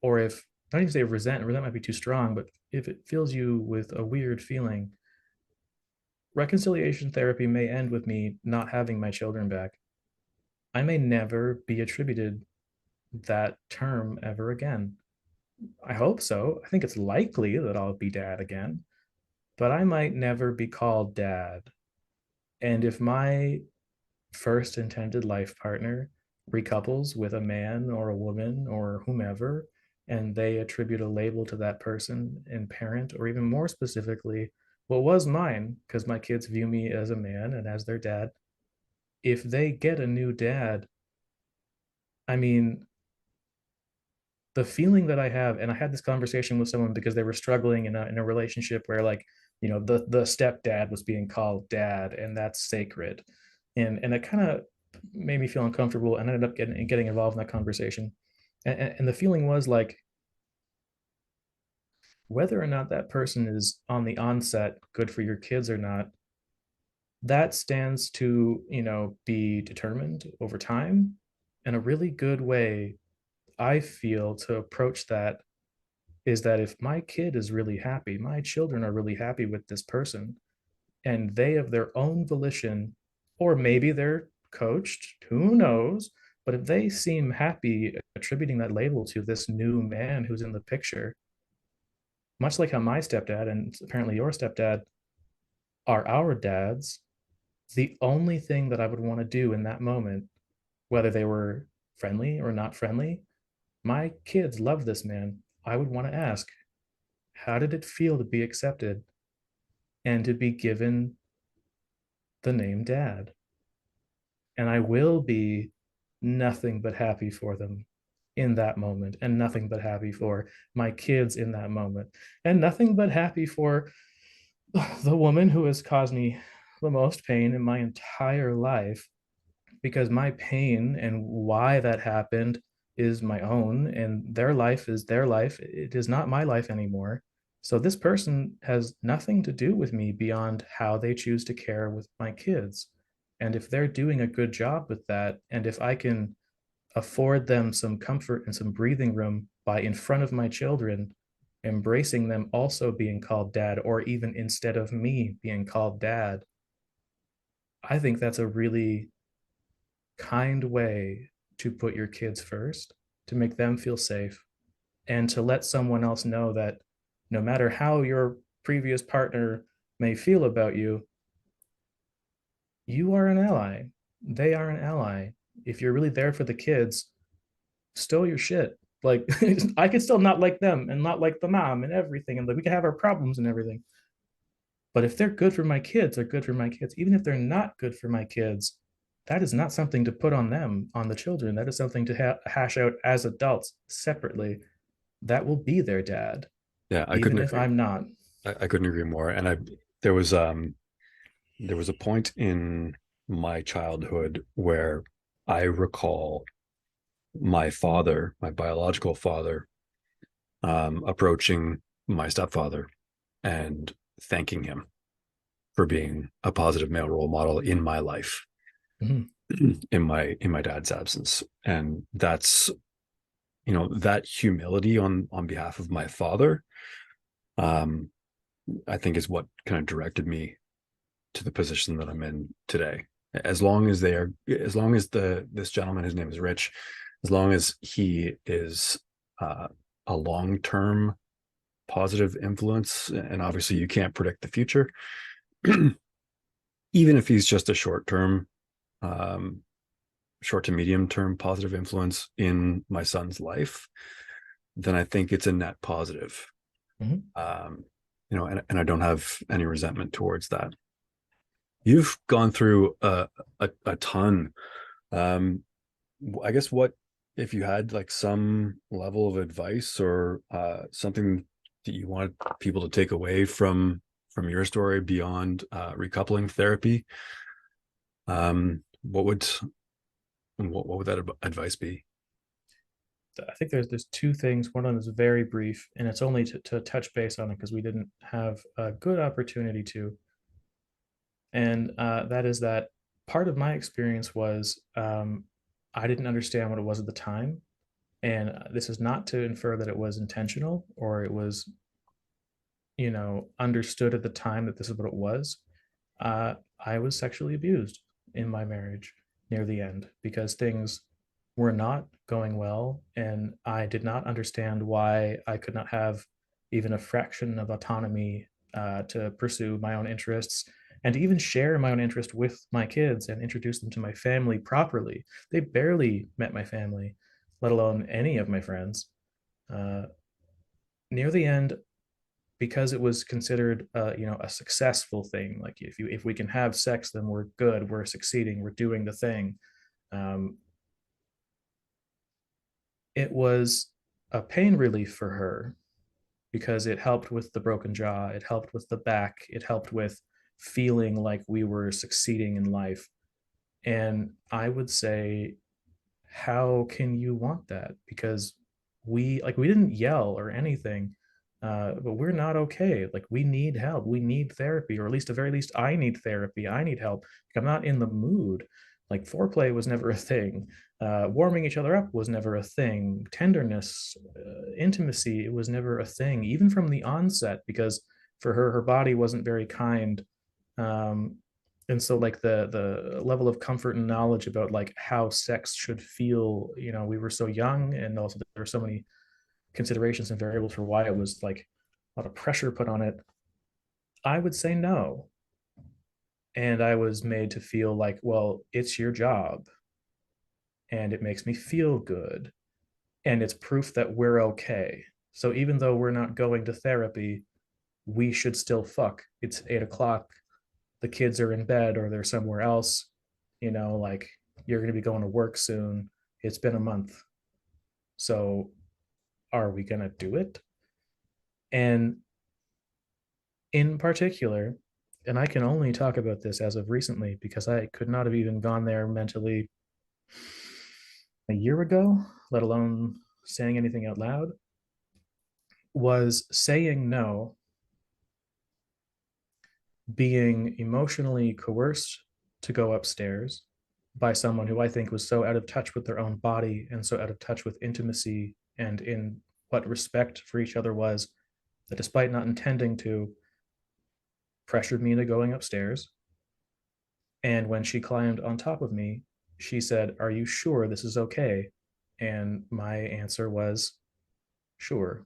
or if not even say resent might be too strong, but if it fills you with a weird feeling, reconciliation therapy may end with me not having my children back. I may never be attributed that term ever again. I hope so. I think it's likely that I'll be dad again, but I might never be called dad. And if my first intended life partner recouples with a man or a woman or whomever, and they attribute a label to that person and parent, or even more specifically, what was mine, because my kids view me as a man and as their dad. If they get a new dad, I mean, the feeling that I have, and I had this conversation with someone because they were struggling in a relationship where, like, the stepdad was being called dad, and that's sacred, and it kind of made me feel uncomfortable, and I ended up getting involved in that conversation, and the feeling was like, whether or not that person is on the onset good for your kids or not, that stands to, be determined over time. And a really good way I feel to approach that is that if my kid is really happy, my children are really happy with this person, and they of their own volition, or maybe they're coached, who knows, but if they seem happy attributing that label to this new man who's in the picture, much like how my stepdad and apparently your stepdad are our dads, the only thing that I would want to do in that moment, whether they were friendly or not friendly, my kids love this man. I would want to ask, how did it feel to be accepted and to be given the name dad? And I will be nothing but happy for them in that moment, and nothing but happy for my kids in that moment, and nothing but happy for the woman who has caused me the most pain in my entire life, because my pain and why that happened is my own, and their life is their life. It is not my life anymore. So this person has nothing to do with me beyond how they choose to care with my kids. And if they're doing a good job with that, and if I can afford them some comfort and some breathing room by, in front of my children, embracing them also being called dad, or even instead of me being called dad, I think that's a really kind way to put your kids first, to make them feel safe, and to let someone else know that no matter how your previous partner may feel about you, you are an ally. They are an ally. If you're really there for the kids, stow your shit. Like, I could still not like them and not like the mom and everything, and like we can have our problems and everything. But if they're good for my kids, they're good for my kids. Even if they're not good for my kids, that is not something to put on them, on the children. That is something to hash out as adults separately. That will be their dad, Yeah, I couldn't even if agree. I'm not. I couldn't agree more. And there was there was a point in my childhood where I recall my father, my biological father, approaching my stepfather and thanking him for being a positive male role model in my life, Mhm. in my dad's absence. And that's, that humility on behalf of my father, um, I think is what kind of directed me to the position that I'm in today. As long as this gentleman, his name is Rich, as long as he is uh, a long term positive influence, and obviously you can't predict the future, even if he's just a um, short to medium term positive influence in my son's life, then I think it's a net positive. Mhm. Um, and I don't have any resentment towards that. You've gone through a ton. Um, I guess what if you had like some level of advice or something that you want people to take away from your story beyond recoupling therapy? What would what would that advice be? I think there's two things. One of them is very brief, and it's only to touch base on it because we didn't have a good opportunity to. And that is that part of my experience was, I didn't understand what it was at the time. And this is not to infer that it was intentional or it was, understood at the time that this is what it was. I was sexually abused in my marriage near the end because things were not going well. And I did not understand why I could not have even a fraction of autonomy to pursue my own interests and to even share my own interest with my kids and introduce them to my family properly. They barely met my family, let alone any of my friends. Uh, Near the end, because it was considered a successful thing, like if we can have sex, then we're good, we're succeeding, we're doing the thing. um, it was a pain relief for her because it helped with the broken jaw, it helped with the back, it helped with feeling like we were succeeding in life. And I would say, how can you want that? Because we didn't yell or anything, but we're not okay. Like, we need help. We need therapy, or at least, at the very least, I need therapy. I need help. Like, I'm not in the mood. Like, foreplay was never a thing. Warming each other up was never a thing. Tenderness, intimacy, it was never a thing, even from the onset, because for her, her body wasn't very kind. Um, and so, like, the level of comfort and knowledge about like how sex should feel, we were so young, and also there were so many considerations and variables for why it was like a lot of pressure put on it. I would say no. And I was made to feel like, well, it's your job and it makes me feel good. And it's proof that we're okay. So even though we're not going to therapy, we should still fuck. It's 8 o'clock. The kids are in bed or they're somewhere else. Like, you're going to be going to work soon. It's been a month. So are we going to do it? And in particular, and I can only talk about this as of recently because I could not have even gone there mentally a year ago, let alone saying anything out loud, was saying no, being emotionally coerced to go upstairs by someone who I think was so out of touch with their own body and so out of touch with intimacy and in what respect for each other was, that despite not intending to, pressured me into going upstairs. And when she climbed on top of me, she said, "Are you sure this is okay?" And my answer was, "Sure."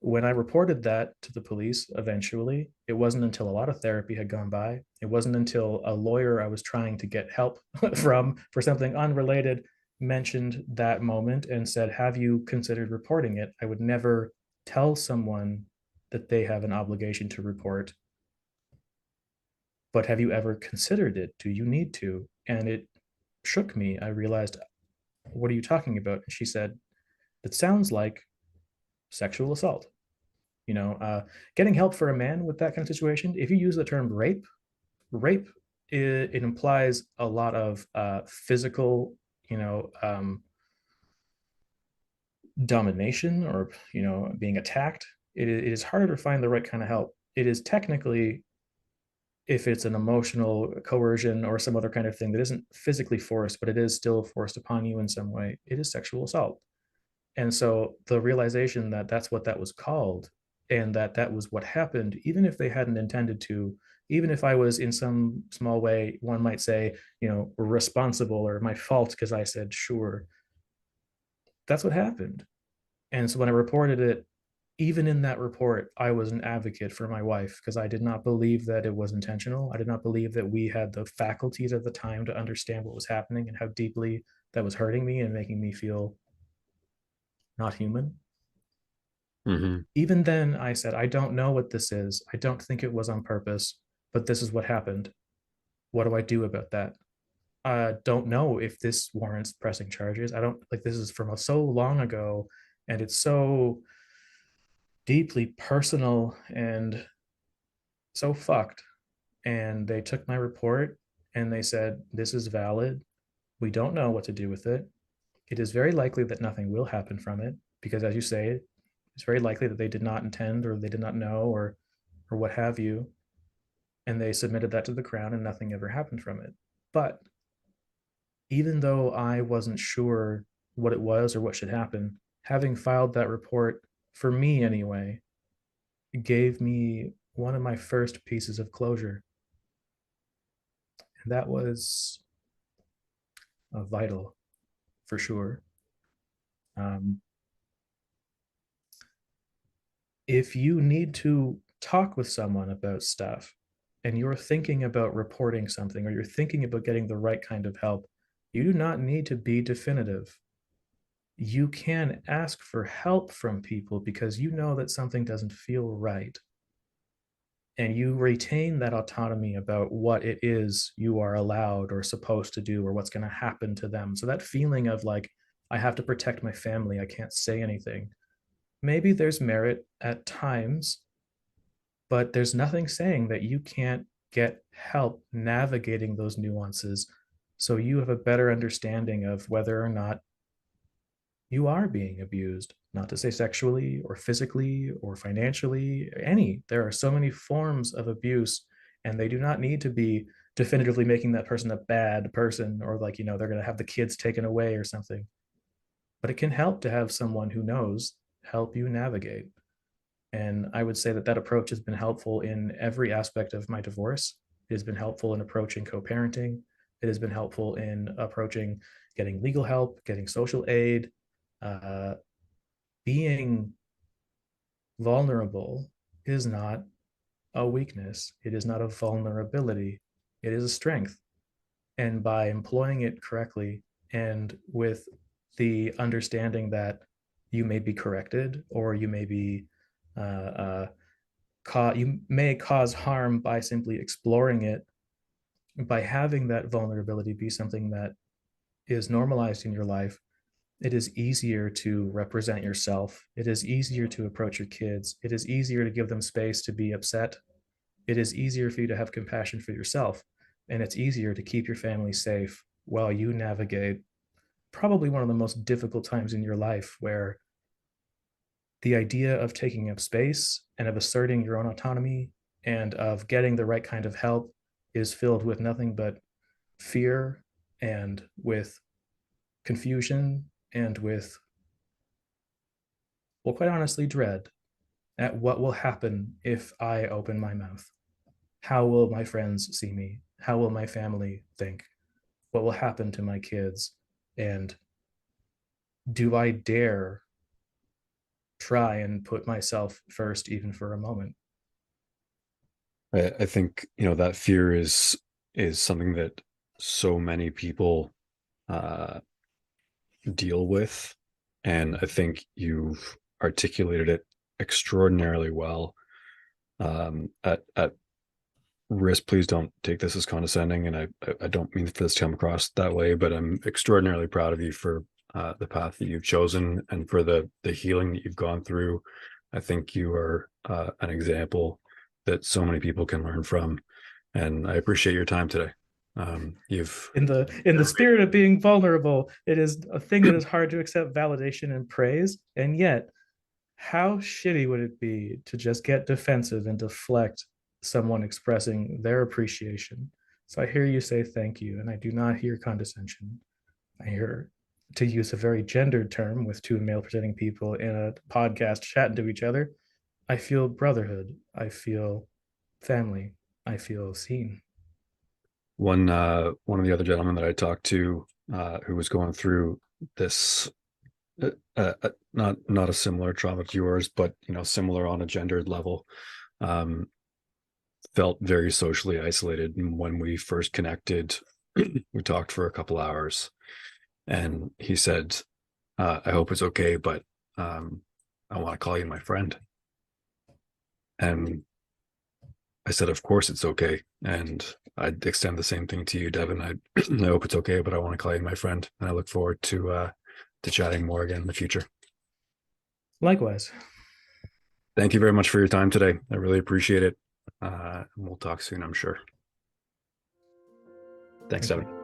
When I reported that to the police eventually, it wasn't until a lot of therapy had gone by. It wasn't until a lawyer I was trying to get help from for something unrelated mentioned that moment and said, "Have you considered reporting it?" I would never tell someone that they have an obligation to report, but have you ever considered it? Do you need to? And it shook me. I realized, what are you talking about? And she said, it sounds like sexual assault. Getting help for a man with that kind of situation, if you use the term rape, rape, it implies a lot of physical, you know, domination, or, being attacked. It is harder to find the right kind of help. It is technically, if it's an emotional coercion or some other kind of thing that isn't physically forced, but it is still forced upon you in some way, it is sexual assault. And so the realization that that's what that was called, and that that was what happened, even if they hadn't intended to, even if I was in some small way, one might say, responsible or my fault because I said sure, that's what happened. And so when I reported it, even in that report, I was an advocate for my wife because I did not believe that it was intentional. I did not believe that we had the faculties at the time to understand what was happening and how deeply that was hurting me and making me feel not human. Mm-hmm. Even then, I said, I don't know what this is. I don't think it was on purpose, but this is what happened. What do I do about that? I don't know if this warrants pressing charges. I don't, like, this is from so long ago, and it's so deeply personal and so fucked. And they took my report and they said, this is valid. We don't know what to do with it. It is very likely that nothing will happen from it because, as you say, it's very likely that they did not intend or they did not know, or what have you. And they submitted that to the crown and nothing ever happened from it. But even though I wasn't sure what it was or what should happen, having filed that report, for me anyway, gave me one of my first pieces of closure. And that was vital for sure. Um, if you need to talk with someone about stuff and you're thinking about reporting something or you're thinking about getting the right kind of help, you do not need to be definitive. You can ask for help from people because you know that something doesn't feel right. And you retain that autonomy about what it is you are allowed or supposed to do or what's going to happen to them. So that feeling of like, I have to protect my family, I can't say anything. Maybe there's merit at times, but there's nothing saying that you can't get help navigating those nuances so you have a better understanding of whether or not you are being abused. not to say sexually or physically or financially, any. There are so many forms of abuse, and they do not need to be definitively making that person a bad person, or like, they're going to have the kids taken away or something. But it can help to have someone who knows help you navigate. And I would say that that approach has been helpful in every aspect of my divorce. It has been helpful in approaching co-parenting. It has been helpful in approaching getting legal help, getting social aid. Being vulnerable is not a weakness. It is not a vulnerability. It is a strength. And by employing it correctly and with the understanding that you may be corrected, or you may be you may cause harm by simply exploring it, by having that vulnerability be something that is normalized in your life, it is easier to represent yourself. It is easier to approach your kids. It is easier to give them space to be upset. It is easier for you to have compassion for yourself. And it's easier to keep your family safe while you navigate probably one of the most difficult times in your life, where the idea of taking up space and of asserting your own autonomy and of getting the right kind of help is filled with nothing but fear and with confusion and with, well, quite honestly, dread at what will happen if I open my mouth. How will my friends see me? How will my family think? What will happen to my kids? And do I dare try and put myself first, even for a moment? I think that fear is something that so many people uh, deal with, and I think you've articulated it extraordinarily well. At risk, please don't take this as condescending, and I don't mean for this to come across that way, but I'm extraordinarily proud of you for the path that you've chosen and for the healing that you've gone through. I think you are an example that so many people can learn from, and I appreciate your time today. You've In the spirit of being vulnerable, it is a thing that is hard to accept validation and praise, and yet how shitty would it be to just get defensive and deflect someone expressing their appreciation? So I hear you say thank you, and I do not hear condescension. I hear, to use a very gendered term with two male presenting people in a podcast chatting to each other, I feel brotherhood. I feel family. I feel seen. one of the other gentlemen that I talked to who was going through this not a similar trauma to yours, but similar on a gendered level. Um, Felt very socially isolated, and when we first connected, we talked for a couple hours, and he said, "I hope it's okay, but I want to call you my friend." And I said, "Of course it's okay." And I'd extend the same thing to you, Devon. I hope it's okay, but I want to call you my friend, and I look forward to chatting more again in the future. Likewise. Thank you very much for your time today. I really appreciate it. We'll talk soon, I'm sure. Thanks, Thank Devon. you.